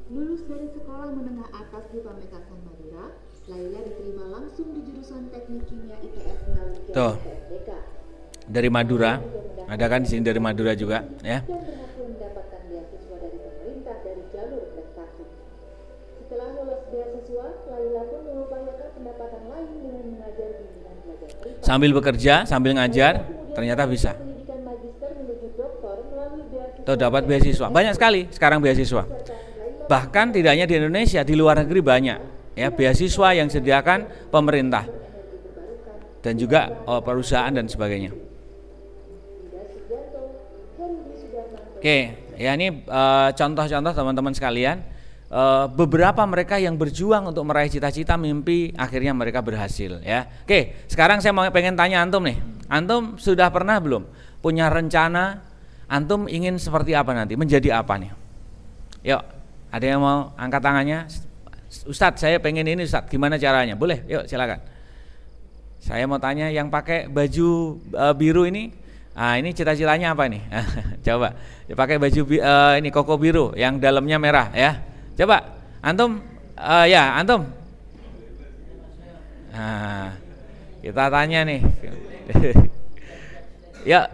Lulus dari sekolah menengah atas di Pamekasan Madura, Laila diterima langsung di jurusan Teknik Kimia ITS melalui Tuh. PSDK. Dari Madura, ada kan di sini dari Madura juga, ya. Dan berhasil mendapatkan beasiswa dari pemerintah dari jalur prestasi. Setelah lulus beasiswa, Laila pun mengupayakan pendapatan lain dengan mengajar bimbingan belajar privat. Sambil bekerja, sambil ngajar, ternyata bisa. Pendidikan magister menuju doktor melalui beasiswa. Tuh dapat beasiswa, banyak sekali sekarang beasiswa. Bahkan tidak hanya di Indonesia, di luar negeri banyak, ya beasiswa yang disediakan pemerintah dan juga perusahaan dan sebagainya. Oke, Ya ini contoh-contoh teman-teman sekalian, beberapa mereka yang berjuang untuk meraih cita-cita mimpi, akhirnya mereka berhasil ya. Oke, sekarang saya pengen tanya antum nih. Antum sudah pernah belum punya rencana antum ingin seperti apa nanti, menjadi apa nih? Yuk, ada yang mau angkat tangannya? Ustadz, saya pengen ini Ustadz, gimana caranya? Boleh, yuk silakan. Saya mau tanya yang pakai baju biru ini, ini cita-citanya apa nih? Coba, pakai baju ini koko biru yang dalamnya merah ya. Coba, antum, ya antum. Nah, kita tanya nih. Ya,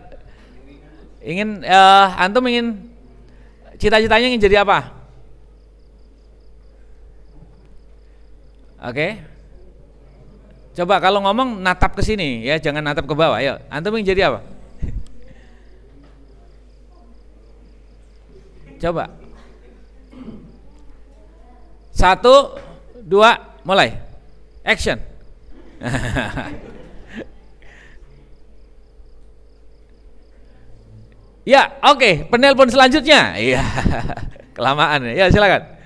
antum ingin cita-citanya ingin jadi apa? Oke. Coba kalau ngomong natap ke sini ya, jangan natap ke bawah. Ayo, antum ingin jadi apa? Coba. 1, 2, mulai. Action. Ya, oke. Penelpon selanjutnya. Iya. Kelamaan ya. Silakan.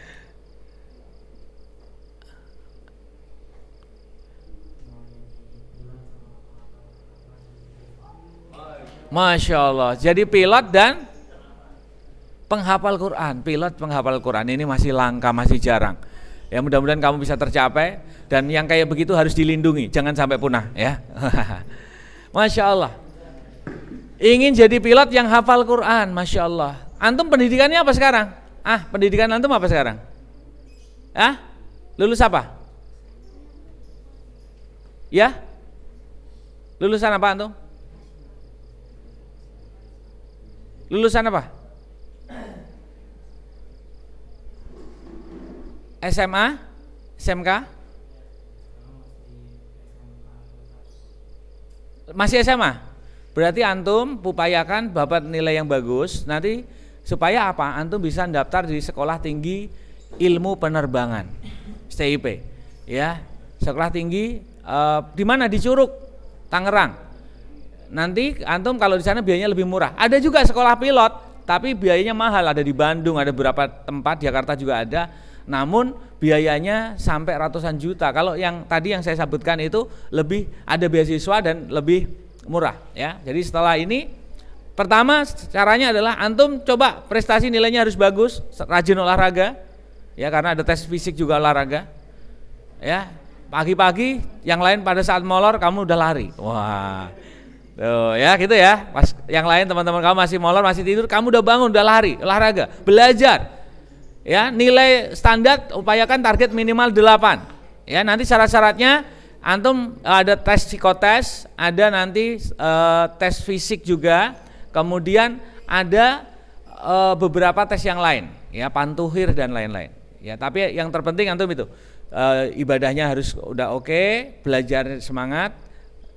Masya Allah. Jadi pilot dan penghafal Quran. Pilot penghafal Quran ini masih langka, masih jarang. Ya mudah-mudahan kamu bisa tercapai. Dan yang kayak begitu harus dilindungi, jangan sampai punah ya. Masya Allah. Ingin jadi pilot yang hafal Quran, Masya Allah. Antum pendidikannya apa sekarang? Pendidikan antum apa sekarang? Lulus apa? Ya? Lulusan apa antum? Lulusan apa? SMA? SMK? Masih SMA? Berarti antum upayakan dapat nilai yang bagus. Nanti supaya apa? Antum bisa daftar di Sekolah Tinggi Ilmu Penerbangan, STIP. Ya, sekolah tinggi di mana? Di Curug, Tangerang. Nanti antum kalau di sana biayanya lebih murah. Ada juga sekolah pilot, tapi biayanya mahal. Ada di Bandung, ada beberapa tempat, Jakarta juga ada. Namun biayanya sampai ratusan juta. Kalau yang tadi yang saya sebutkan itu lebih ada beasiswa dan lebih murah ya. Jadi setelah ini pertama caranya adalah antum coba prestasi nilainya harus bagus, rajin olahraga ya, karena ada tes fisik juga olahraga ya. Pagi-pagi yang lain pada saat molor kamu udah lari. Wah. Tuh ya gitu ya. Pas yang lain teman-teman kamu masih molor, masih tidur, kamu udah bangun, udah lari, olahraga, belajar. Ya, nilai standar upayakan target minimal 8. Ya, nanti syarat-syaratnya antum ada tes psikotes, ada nanti tes fisik juga, kemudian ada beberapa tes yang lain, ya pantuhir dan lain-lain. Ya, tapi yang terpenting antum itu ibadahnya harus udah oke, belajar semangat,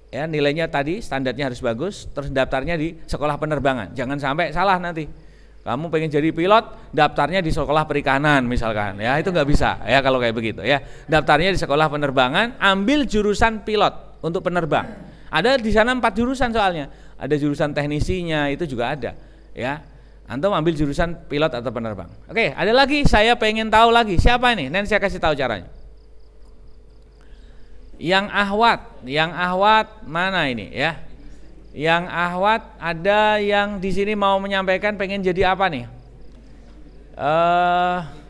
ya nilainya tadi standarnya harus bagus, terus daftarnya di sekolah penerbangan. Jangan sampai salah nanti. Kamu pengen jadi pilot, daftarnya di sekolah perikanan misalkan, ya itu nggak bisa, ya kalau kayak begitu, ya daftarnya di sekolah penerbangan, ambil jurusan pilot untuk penerbang. Ada di sana 4 jurusan soalnya, ada jurusan teknisinya itu juga ada, ya. Antum ambil jurusan pilot atau penerbang. Oke, ada lagi, saya pengen tahu lagi siapa ini? Nanti saya kasih tahu caranya. Yang ahwat mana ini, ya? Yang ahwat ada yang di sini mau menyampaikan pengen jadi apa nih?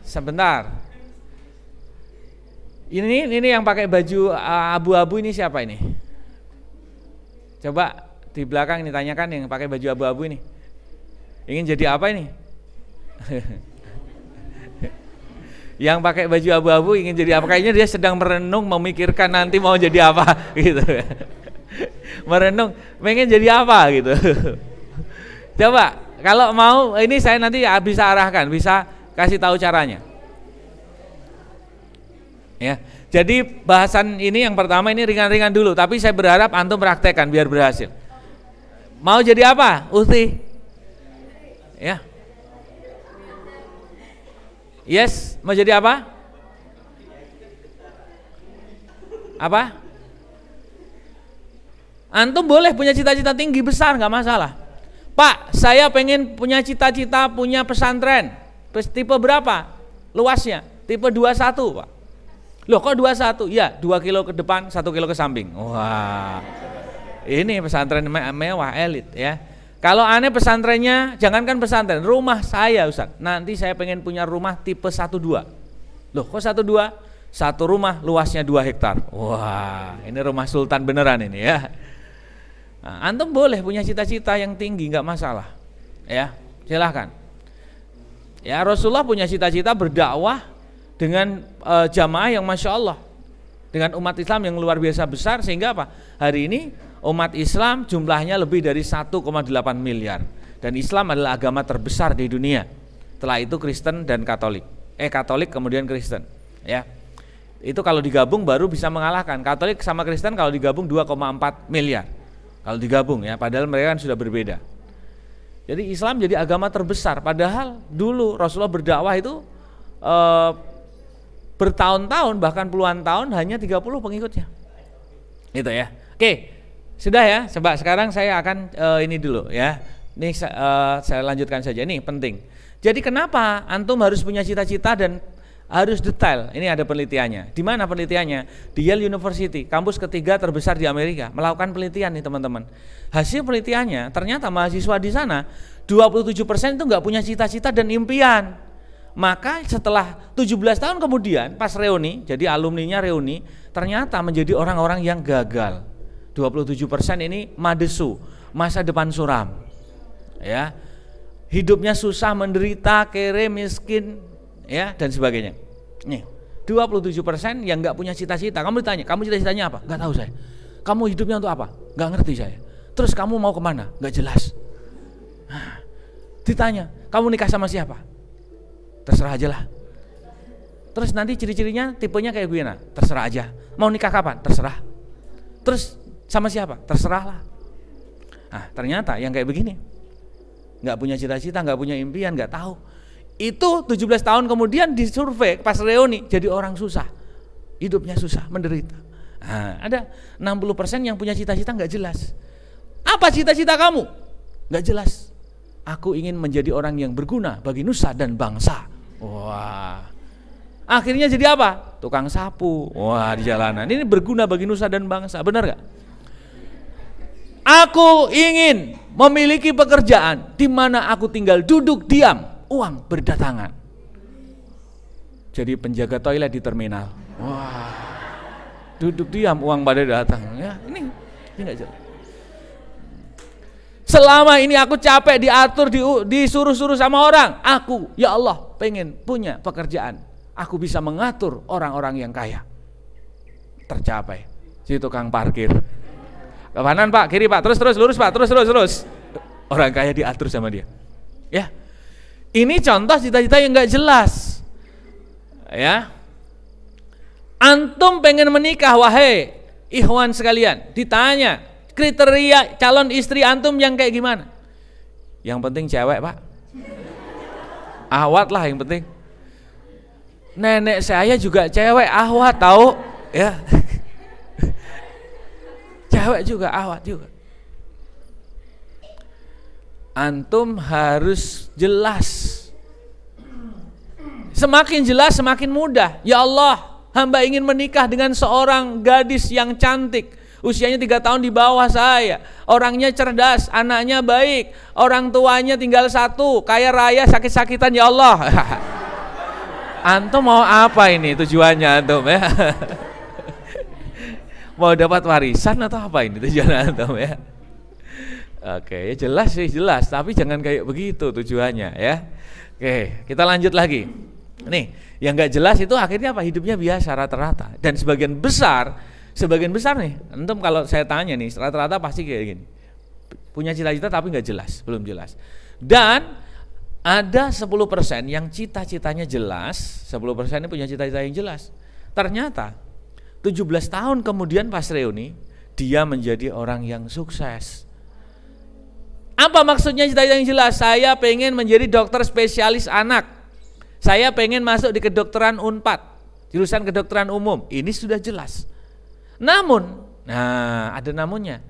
Sebentar. Ini yang pakai baju abu-abu ini siapa ini? Coba di belakang ini tanyakan yang pakai baju abu-abu ini. Ingin jadi apa ini? Yang pakai baju abu-abu ingin jadi apa? Kayaknya dia sedang merenung memikirkan nanti mau jadi apa gitu. Merenung pengen jadi apa gitu. Coba kalau mau ini saya nanti bisa arahkan, bisa kasih tahu caranya. Ya, jadi bahasan ini yang pertama ini ringan-ringan dulu, tapi saya berharap antum praktekkan biar berhasil. Mau jadi apa, Uti? Ya. Yes, mau jadi apa? Apa? Antum boleh punya cita-cita tinggi besar, nggak masalah. Pak, saya pengen punya cita-cita punya pesantren. Tipe berapa? Luasnya? Tipe 21, Pak. Loh kok 21? Ya, 2 kilo ke depan, 1 kilo ke samping. Wah, ini pesantren mewah elit ya. Kalau aneh pesantrennya, jangankan pesantren, rumah saya Ustaz. Nanti saya pengen punya rumah tipe 12. Loh kok 12? Satu rumah luasnya 2 hektar. Wah, ini rumah sultan beneran ini ya. Nah, antum boleh punya cita-cita yang tinggi, nggak masalah. Ya, silahkan. Ya, Rasulullah punya cita-cita berdakwah dengan jamaah yang Masya Allah, dengan umat Islam yang luar biasa besar, sehingga apa? Hari ini umat Islam jumlahnya lebih dari 1,8 miliar, dan Islam adalah agama terbesar di dunia. Setelah itu Kristen dan Katolik. Katolik kemudian Kristen. Ya, itu kalau digabung baru bisa mengalahkan Katolik sama Kristen. Kalau digabung 2,4 miliar. Kalau digabung ya, padahal mereka kan sudah berbeda. Jadi Islam jadi agama terbesar. Padahal dulu Rasulullah berdakwah itu bertahun-tahun, bahkan puluhan tahun, hanya 30 pengikutnya. Itu ya. Oke. Sudah ya, coba sekarang saya akan ini dulu ya. Ini saya lanjutkan saja, ini penting. Jadi kenapa antum harus punya cita-cita dan harus detail? Ini ada penelitiannya. Di mana penelitiannya? Di Yale University, kampus ketiga terbesar di Amerika, melakukan penelitian nih teman-teman. Hasil penelitiannya ternyata mahasiswa di sana 27% itu nggak punya cita-cita dan impian. Maka setelah 17 tahun kemudian pas reuni, jadi alumninya reuni, ternyata menjadi orang-orang yang gagal. 27% ini madesu, masa depan suram. Ya. Hidupnya susah, menderita, kere, miskin, ya, dan sebagainya. Nih, 27% yang nggak punya cita-cita. Kamu ditanya, kamu cita-citanya apa? Nggak tahu saya. Kamu hidupnya untuk apa? Nggak ngerti saya. Terus kamu mau kemana? Nggak jelas. Ditanya, kamu nikah sama siapa? Terserah aja lah. Terus nanti ciri-cirinya tipenya kayak gimana? Terserah aja. Mau nikah kapan? Terserah. Terus sama siapa? Terserah lah. Nah, ternyata yang kayak begini, nggak punya cita-cita, nggak punya impian, nggak tahu. Itu 17 tahun kemudian disurvei pas reuni jadi orang susah, hidupnya susah, menderita. Nah, ada 60% yang punya cita-cita nggak jelas. Apa cita-cita kamu? Nggak jelas. Aku ingin menjadi orang yang berguna bagi nusa dan bangsa. Wah, akhirnya jadi apa? Tukang sapu. Wah, di jalanan. Ini berguna bagi nusa dan bangsa, benar gak? Aku ingin memiliki pekerjaan di mana aku tinggal duduk diam, uang berdatangan. Jadi penjaga toilet di terminal. Wah, duduk diam, uang pada datang. Ya, ini nggak jelas. Selama ini aku capek diatur, disuruh-suruh sama orang. Aku, ya Allah, pengen punya pekerjaan. Aku bisa mengatur orang-orang yang kaya. Tercapai. Si tukang parkir. Ke kanan Pak, kiri Pak, terus lurus Pak, terus. Orang kaya diatur sama dia. Ya. Ini contoh cita-cita yang nggak jelas. Ya. Antum pengen menikah, wahai ikhwan sekalian, ditanya kriteria calon istri antum yang kayak gimana? Yang penting cewek Pak. Ahwat lah yang penting. Nenek saya juga cewek ahwat tahu ya. Cewek juga ahwat juga. Antum harus jelas. Semakin jelas semakin mudah. Ya Allah, hamba ingin menikah dengan seorang gadis yang cantik, usianya 3 tahun di bawah saya, orangnya cerdas, anaknya baik, orang tuanya tinggal 1, kaya raya, sakit-sakitan, ya Allah. Antum mau apa ini tujuannya antum ya? Mau dapat warisan atau apa ini tujuan antum ya? Oke, jelas sih jelas, tapi jangan kayak begitu tujuannya ya. Oke, kita lanjut lagi. Nih, yang nggak jelas itu akhirnya apa? Hidupnya biasa rata-rata. Dan sebagian besar nih, antum kalau saya tanya nih, rata-rata pasti kayak gini. Punya cita-cita tapi nggak jelas, belum jelas. Dan ada 10% yang cita-citanya jelas, 10% ini punya cita-cita yang jelas. Ternyata 17 tahun kemudian pas reuni, dia menjadi orang yang sukses. Apa maksudnya cita-cita yang jelas? Saya pengen menjadi dokter spesialis anak. Saya pengen masuk di kedokteran Unpad, jurusan kedokteran umum. Ini sudah jelas. Namun, ada namunnya.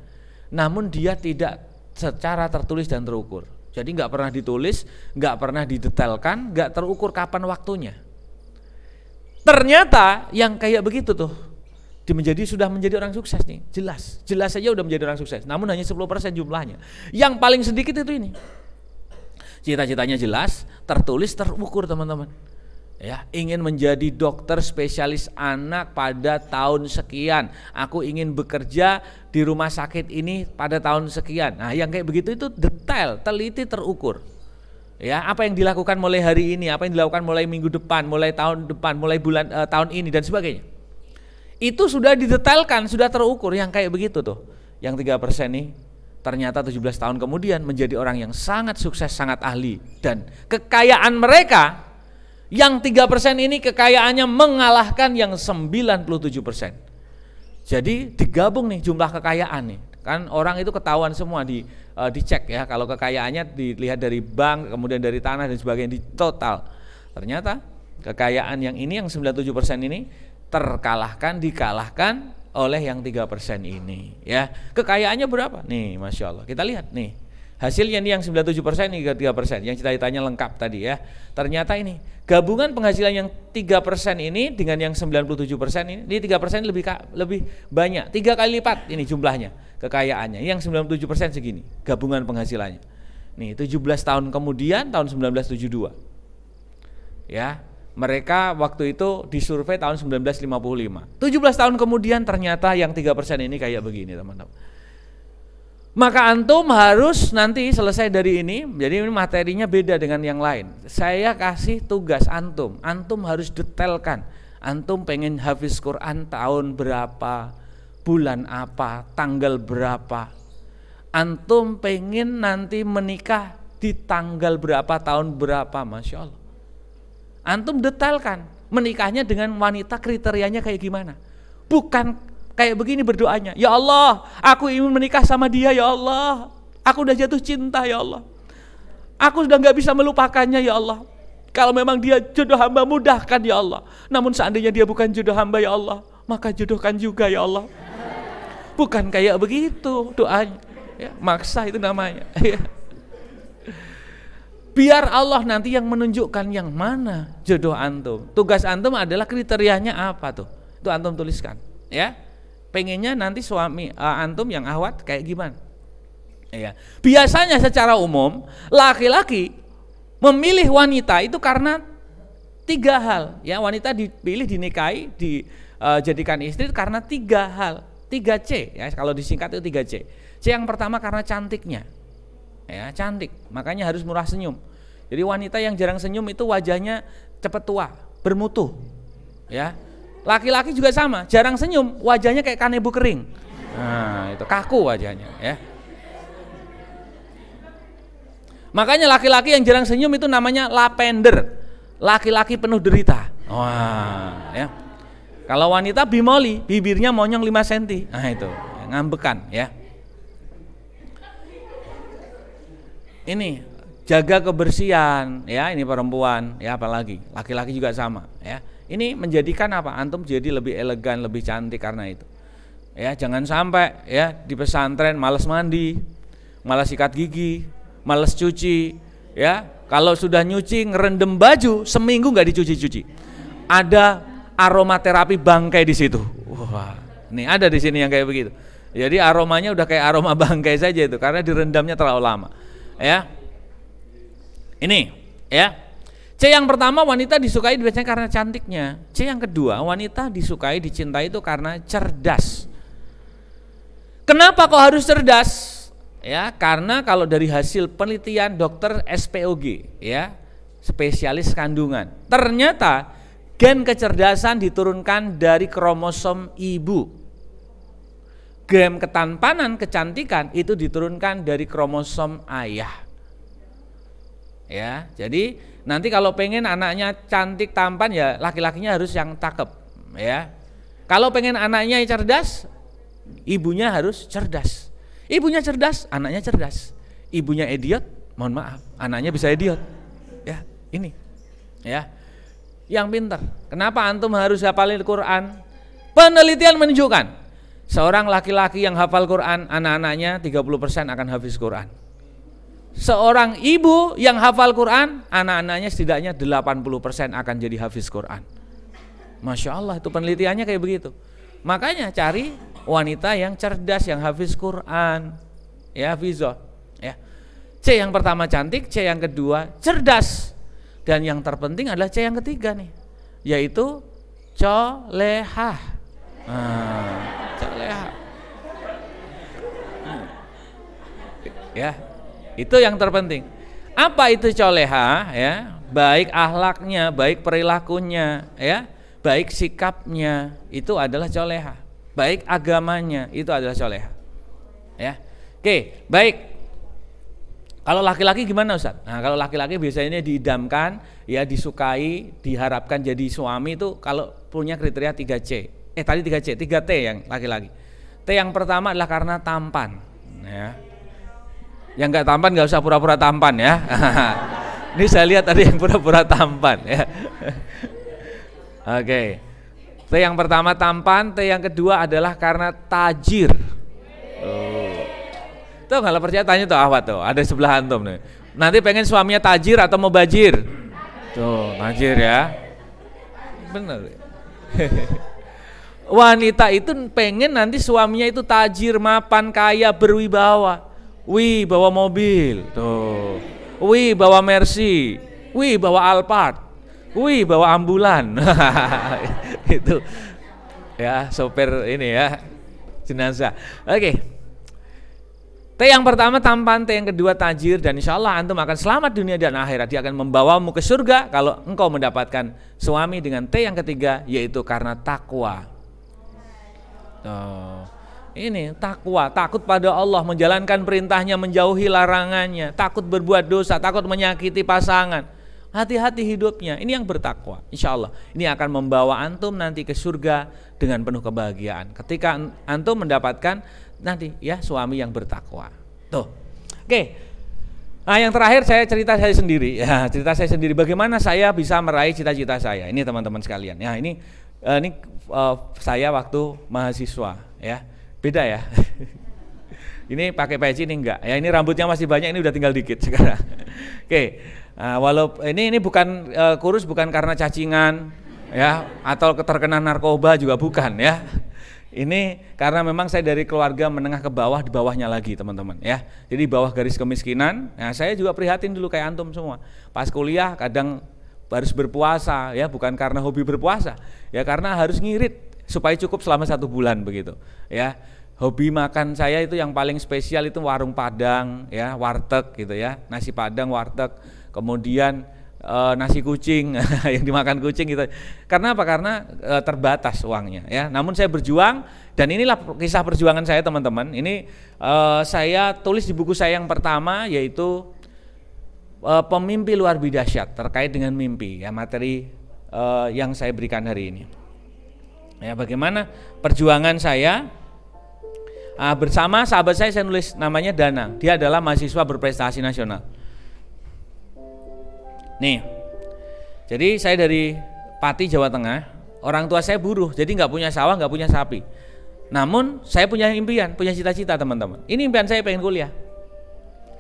Namun dia tidak secara tertulis dan terukur. Jadi nggak pernah ditulis, nggak pernah didetailkan, nggak terukur kapan waktunya. Ternyata yang kayak begitu tuh sudah menjadi orang sukses nih, jelas saja udah menjadi orang sukses. Namun hanya 10% jumlahnya. Yang paling sedikit itu ini. Cita-citanya jelas, tertulis, terukur teman-teman. Ya, ingin menjadi dokter spesialis anak pada tahun sekian. Aku ingin bekerja di rumah sakit ini pada tahun sekian. Nah, yang kayak begitu itu detail, teliti, terukur. Ya, apa yang dilakukan mulai hari ini, apa yang dilakukan mulai minggu depan, mulai tahun depan, mulai bulan tahun ini dan sebagainya. Itu sudah didetailkan, sudah terukur. Yang kayak begitu tuh. Yang 3% nih ternyata 17 tahun kemudian menjadi orang yang sangat sukses, sangat ahli. Dan kekayaan mereka yang 3% ini kekayaannya mengalahkan yang 97%. Jadi digabung nih jumlah kekayaan nih. Kan orang itu ketahuan semua dicek ya, kalau kekayaannya dilihat dari bank, kemudian dari tanah dan sebagainya, di total. Ternyata kekayaan yang ini yang 97% ini dikalahkan oleh yang 3% ini ya. Kekayaannya berapa? Nih, Masya Allah. Kita lihat nih. Hasilnya nih yang 97% ini 3%. Yang cita-citanya lengkap tadi ya. Ternyata ini gabungan penghasilan yang 3% ini dengan yang 97% ini 3% lebih banyak. 3 kali lipat ini jumlahnya kekayaannya. Yang 97% segini gabungan penghasilannya. Nih 17 tahun kemudian tahun 1972. Ya. Mereka waktu itu disurvei tahun 1955. 17 tahun kemudian ternyata yang 3% ini kayak begini teman-teman. Maka antum harus nanti selesai dari ini, jadi ini materinya beda dengan yang lain. Saya kasih tugas antum harus detailkan. Antum pengen hafiz Quran tahun berapa, bulan apa, tanggal berapa. Antum pengen nanti menikah di tanggal berapa, tahun berapa, Masya Allah. Antum detailkan menikahnya dengan wanita kriterianya kayak gimana. Bukan kayak begini berdoanya, ya Allah, aku ingin menikah sama dia ya Allah. Aku udah jatuh cinta ya Allah. Aku sudah gak bisa melupakannya ya Allah. Kalau memang dia jodoh hamba, mudahkan ya Allah. Namun seandainya dia bukan jodoh hamba ya Allah, maka jodohkan juga ya Allah. Bukan kayak begitu doanya ya, maksa itu namanya ya. Biar Allah nanti yang menunjukkan yang mana jodoh antum. Tugas antum adalah kriterianya apa tuh. Itu antum tuliskan ya. Pengennya nanti suami antum yang ahwat kayak gimana? Ya. Biasanya secara umum laki-laki memilih wanita itu karena 3 hal ya. Wanita dipilih, dinikahi, dijadikan istri karena 3 hal. 3C ya, kalau disingkat itu 3C. C yang pertama karena cantiknya. Ya, cantik, makanya harus murah senyum. Jadi wanita yang jarang senyum itu wajahnya cepat tua, bermutu. Ya. Laki-laki juga sama, jarang senyum, wajahnya kayak kanebo kering. Nah, itu kaku wajahnya, ya. Makanya laki-laki yang jarang senyum itu namanya lapender. Laki-laki penuh derita. Wah, ya. Kalau wanita bimoli, bibirnya monyong 5 cm. Nah, itu, ngambekan, ya. Ini jaga kebersihan ya, ini perempuan ya, apalagi laki-laki juga sama ya. Ini menjadikan apa? Antum jadi lebih elegan, lebih cantik karena itu. Ya, jangan sampai ya di pesantren malas mandi, malas sikat gigi, malas cuci ya. Kalau sudah nyuci ngerendam baju seminggu nggak dicuci-cuci. Ada aromaterapi bangkai di situ. Wah, nih ada di sini yang kayak begitu. Jadi aromanya udah kayak aroma bangkai saja itu karena direndamnya terlalu lama. Ya, ini ya. C yang pertama, wanita disukai biasanya karena cantiknya. C yang kedua, wanita disukai, dicintai itu karena cerdas. Kenapa kok harus cerdas? Ya, karena kalau dari hasil penelitian dokter SPOG ya, spesialis kandungan, ternyata gen kecerdasan diturunkan dari kromosom ibu. Gen ketampanan, kecantikan itu diturunkan dari kromosom ayah. Ya, jadi nanti kalau pengen anaknya cantik tampan ya laki-lakinya harus yang cakep, ya. Kalau pengen anaknya cerdas, ibunya harus cerdas. Ibunya cerdas, anaknya cerdas. Ibunya idiot, mohon maaf, anaknya bisa idiot. Ya, ini. Ya. Yang pintar. Kenapa antum harus hafalin Quran? Penelitian menunjukkan Seorang laki-laki yang hafal Quran, anak-anaknya 30% akan hafiz Quran. Seorang ibu yang hafal Quran, anak-anaknya setidaknya 80% akan jadi hafiz Quran. Masya Allah, itu penelitiannya kayak begitu. Makanya cari wanita yang cerdas, yang hafiz Quran, ya, hafizah, ya. C yang pertama cantik, C yang kedua cerdas, dan yang terpenting adalah C yang ketiga nih, yaitu colehah. Colehah, ya, itu yang terpenting. Apa itu colehah? Ya, baik akhlaknya, baik perilakunya, ya, baik sikapnya, itu adalah colehah. Baik agamanya, itu adalah colehah. Ya, oke, baik. Kalau laki-laki gimana Ustaz? Nah, kalau laki-laki biasanya diidamkan, ya, disukai, diharapkan jadi suami itu kalau punya kriteria 3C. Tadi 3C, 3T yang laki-laki. T yang pertama adalah karena tampan, ya. Yang nggak tampan nggak usah pura-pura tampan, ya. Ini saya lihat ada yang pura-pura tampan, ya. Oke. T yang pertama tampan, T yang kedua adalah karena tajir. Tuh kalau percaya tanya tuh Ahwat tuh, ada sebelah antum nih. Nanti pengen suaminya tajir atau mau bajir? Tuh, tajir ya. Bener. Wanita itu pengen nanti suaminya itu tajir, mapan, kaya, berwibawa. Wih, bawa mobil, tuh. Wih, bawa Mercy. Wih, bawa Alphard. Wih, bawa ambulan. Itu ya, sopir ini ya, jenazah. Oke. T yang pertama tampan, T yang kedua tajir, dan insya Allah antum akan selamat dunia dan akhirat. Dia akan membawamu ke surga kalau engkau mendapatkan suami dengan T yang ketiga, yaitu karena takwa. Ini takwa, takut pada Allah, menjalankan perintahnya, menjauhi larangannya, takut berbuat dosa, takut menyakiti pasangan. Hati-hati hidupnya, ini yang bertakwa. Insya Allah ini akan membawa antum nanti ke surga dengan penuh kebahagiaan ketika antum mendapatkan nanti, ya, suami yang bertakwa. Tuh, oke. Nah, yang terakhir saya cerita saya sendiri, ya, cerita saya sendiri bagaimana saya bisa meraih cita-cita saya. Ini teman-teman sekalian, ya, ini saya waktu mahasiswa, ya, beda ya. Ini pakai peci, ini enggak, ya, ini rambutnya masih banyak, ini udah tinggal dikit sekarang. Oke, walaupun ini bukan kurus bukan karena cacingan, ya, atau terkena narkoba juga bukan, ya. Ini karena memang saya dari keluarga menengah ke bawah, di bawahnya lagi teman-teman, ya. Jadi bawah garis kemiskinan. Nah, saya juga prihatin dulu kayak antum semua. Pas kuliah kadang harus berpuasa, ya, bukan karena hobi berpuasa, ya, karena harus ngirit supaya cukup selama 1 bulan begitu, ya. Hobi makan saya itu yang paling spesial itu warung Padang, ya, warteg gitu, ya, nasi Padang, warteg, kemudian nasi kucing yang dimakan kucing gitu. Karena apa? Karena terbatas uangnya, ya. Namun saya berjuang, dan inilah kisah perjuangan saya teman-teman. Ini saya tulis di buku saya yang pertama, yaitu Pemimpi Luar Dahsyat, terkait dengan mimpi, ya, materi yang saya berikan hari ini. Ya, bagaimana perjuangan saya bersama sahabat saya nulis, namanya Danang. Dia adalah mahasiswa berprestasi nasional. Nih, jadi saya dari Pati, Jawa Tengah. Orang tua saya buruh, jadi nggak punya sawah, nggak punya sapi. Namun saya punya impian, punya cita-cita teman-teman. Ini impian saya, pengen kuliah,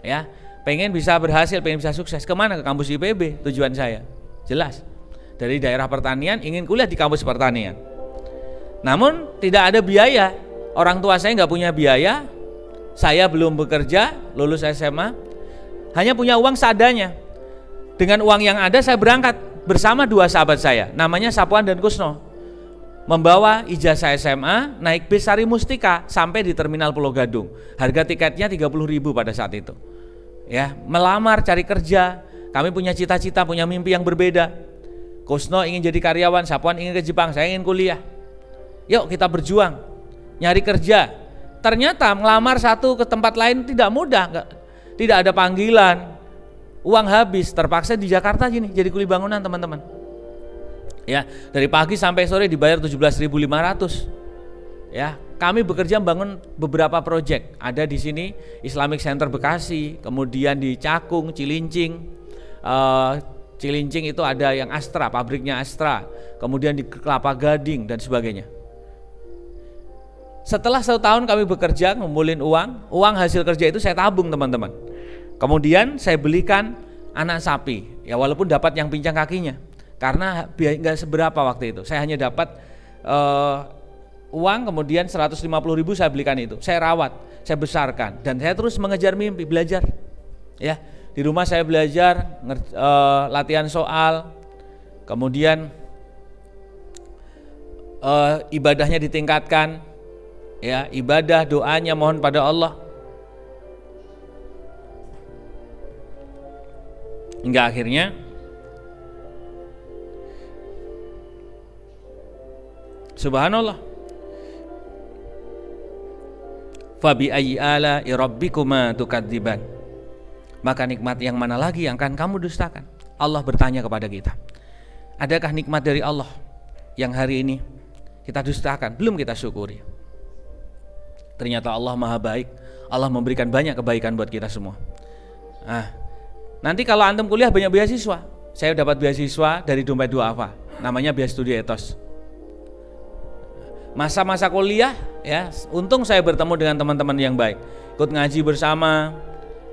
ya, pengen bisa berhasil, pengen bisa sukses. Kemana? Ke kampus IPB tujuan saya. Jelas, dari daerah pertanian ingin kuliah di kampus pertanian. Namun tidak ada biaya. Orang tua saya nggak punya biaya. Saya belum bekerja, lulus SMA, hanya punya uang seadanya. Dengan uang yang ada saya berangkat bersama 2 sahabat saya, namanya Sapuan dan Kusno, membawa ijazah SMA, naik bis Sari Mustika sampai di Terminal Pulau Gadung. Harga tiketnya 30.000 pada saat itu. Ya, melamar, cari kerja. Kami punya cita-cita, punya mimpi yang berbeda. Kusno ingin jadi karyawan, Sapuan ingin ke Jepang, saya ingin kuliah. Yuk kita berjuang, nyari kerja. Ternyata melamar satu ke tempat lain tidak mudah, tidak ada panggilan. Uang habis, terpaksa di Jakarta gini, jadi kuli bangunan teman-teman. Ya, dari pagi sampai sore dibayar 17.500. Ya, kami bekerja membangun beberapa proyek. Ada di sini Islamic Center Bekasi, kemudian di Cakung, Cilincing. Cilincing itu ada yang Astra, pabriknya Astra. Kemudian di Kelapa Gading dan sebagainya. Setelah 1 tahun kami bekerja ngumpulin uang hasil kerja itu saya tabung teman-teman. Kemudian saya belikan anak sapi, ya walaupun dapat yang pincang kakinya, karena nggak seberapa waktu itu. Saya hanya dapat uang, kemudian 150.000 saya belikan itu. Saya rawat, saya besarkan, dan saya terus mengejar mimpi, belajar. Ya, di rumah saya belajar, latihan soal, kemudian ibadahnya ditingkatkan. Ya, ibadah, doanya mohon pada Allah. Hingga akhirnya subhanallah. Fabi ayyi ala'i rabbikuma tukadziban. Maka nikmat yang mana lagi yang akan kamu dustakan? Allah bertanya kepada kita. Adakah nikmat dari Allah yang hari ini kita dustakan, belum kita syukuri? Ternyata Allah maha baik. Allah memberikan banyak kebaikan buat kita semua. Nanti kalau antum kuliah banyak beasiswa. Saya dapat beasiswa dari Dompet Duafa, namanya Beasiswa Studi Etos. Masa-masa kuliah, ya, untung saya bertemu dengan teman-teman yang baik, ikut ngaji bersama,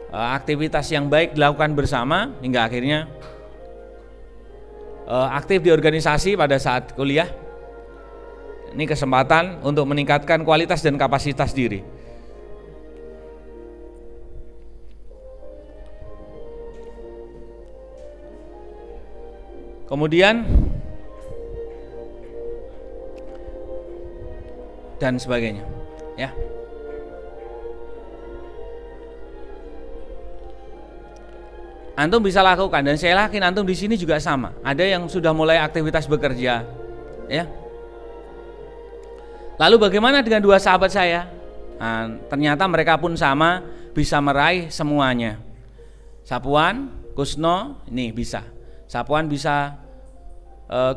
aktivitas yang baik dilakukan bersama, hingga akhirnya aktif di organisasi pada saat kuliah. Ini kesempatan untuk meningkatkan kualitas dan kapasitas diri. Kemudian dan sebagainya, ya. Antum bisa lakukan, dan saya yakin antum di sini juga sama. Ada yang sudah mulai aktivitas bekerja, ya. Lalu bagaimana dengan 2 sahabat saya? Ternyata mereka pun sama, bisa meraih semuanya. Sapuan, Kusno, ini bisa. Sapuan bisa,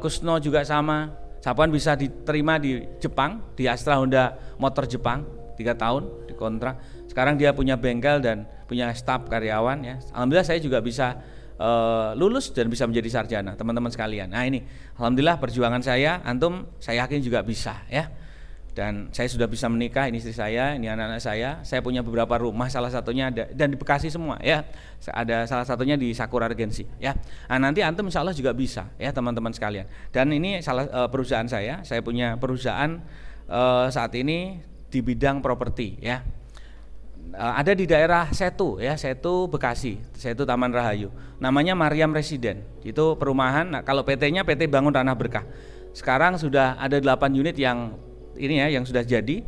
Kusno juga sama. Sapuan bisa diterima di Jepang, di Astra Honda Motor Jepang, 3 tahun dikontrak. Sekarang dia punya bengkel dan punya staf karyawan, ya. Alhamdulillah saya juga bisa lulus dan bisa menjadi sarjana, teman-teman sekalian. Nah ini, alhamdulillah perjuangan saya, antum saya yakin juga bisa, ya. Dan saya sudah bisa menikah, ini istri saya, ini anak-anak saya punya beberapa rumah, salah satunya ada dan di Bekasi semua, ya. Ada salah satunya di Sakura Regency, ya. Nah, nanti antum insya Allah juga bisa, ya teman-teman sekalian. Dan ini salah perusahaan saya punya perusahaan saat ini di bidang properti, ya. Ada di daerah Setu, ya, Setu Bekasi, Setu Taman Rahayu. Namanya Mariam Residen. Itu perumahan. Nah, kalau PT-nya PT Bangun Tanah Berkah. Sekarang sudah ada 8 unit yang ini, ya, yang sudah jadi,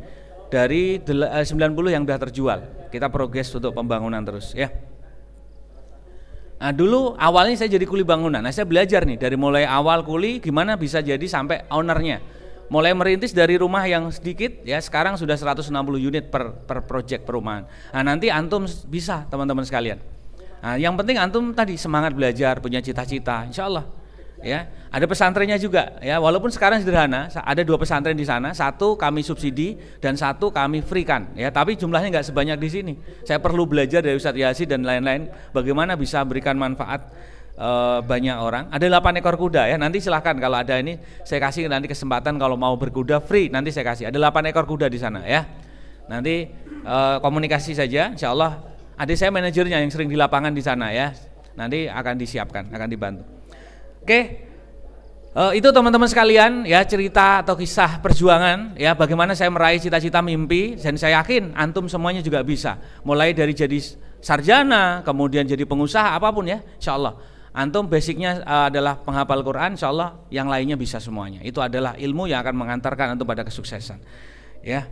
dari 90 yang sudah terjual. Kita progres untuk pembangunan terus, ya. Nah, dulu awalnya saya jadi kuli bangunan. Nah, saya belajar nih dari mulai awal kuli gimana bisa jadi sampai ownernya. Mulai merintis dari rumah yang sedikit, ya, sekarang sudah 160 unit per project perumahan. Nah, nanti antum bisa, teman-teman sekalian. Nah, yang penting antum tadi semangat belajar, punya cita-cita, insya Allah. Ya, ada pesantrennya juga, ya, walaupun sekarang sederhana, ada 2 pesantren di sana, 1 kami subsidi dan 1 kami free kan, ya, tapi jumlahnya nggak sebanyak di sini. Saya perlu belajar dari Ustadz Yasin dan lain-lain, bagaimana bisa berikan manfaat banyak orang. Ada 8 ekor kuda, ya, nanti silahkan kalau ada ini, saya kasih nanti kesempatan kalau mau berkuda free, nanti saya kasih. Ada 8 ekor kuda di sana, ya. Nanti komunikasi saja, insya Allah. Adik saya manajernya yang sering di lapangan di sana, ya. Nanti akan disiapkan, akan dibantu. Oke, itu teman-teman sekalian, ya, cerita atau kisah perjuangan, ya, bagaimana saya meraih cita-cita mimpi, dan saya yakin antum semuanya juga bisa, mulai dari jadi sarjana, kemudian jadi pengusaha, apapun, ya, insya Allah. Antum basicnya adalah penghafal Quran, insya Allah yang lainnya bisa semuanya. Itu adalah ilmu yang akan mengantarkan antum pada kesuksesan, ya.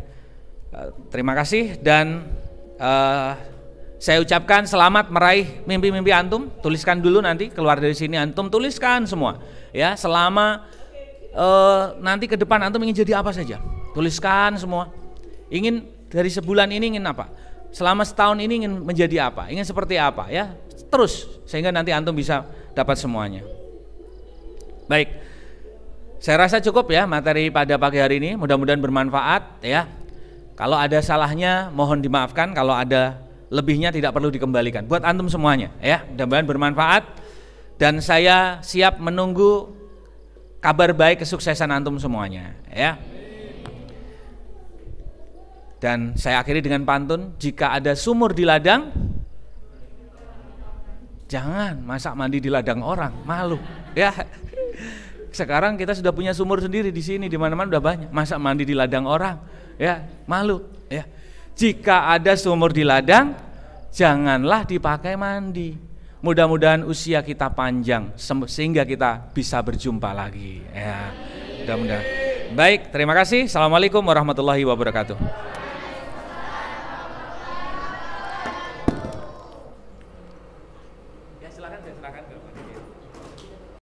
Terima kasih dan saya ucapkan selamat meraih mimpi-mimpi antum. Tuliskan dulu nanti keluar dari sini antum tuliskan semua, ya, selama nanti ke depan antum ingin jadi apa saja. Tuliskan semua. Ingin dari sebulan ini ingin apa? Selama setahun ini ingin menjadi apa? Ingin seperti apa, ya? Terus sehingga nanti antum bisa dapat semuanya. Baik. Saya rasa cukup, ya, materi pada pagi hari ini, mudah-mudahan bermanfaat, ya. Kalau ada salahnya mohon dimaafkan, kalau ada lebihnya tidak perlu dikembalikan buat antum semuanya, ya. Mudah-mudahan bermanfaat dan saya siap menunggu kabar baik kesuksesan antum semuanya, ya. Dan saya akhiri dengan pantun, jika ada sumur di ladang, jangan masak mandi di ladang orang, malu. Ya. Sekarang kita sudah punya sumur sendiri di sini, di mana-mana udah banyak. Masak mandi di ladang orang, ya, malu, ya. Jika ada sumur di ladang, janganlah dipakai mandi. Mudah-mudahan usia kita panjang sehingga kita bisa berjumpa lagi, ya. Mudah-mudahan. Baik, terima kasih. Assalamualaikum warahmatullahi wabarakatuh.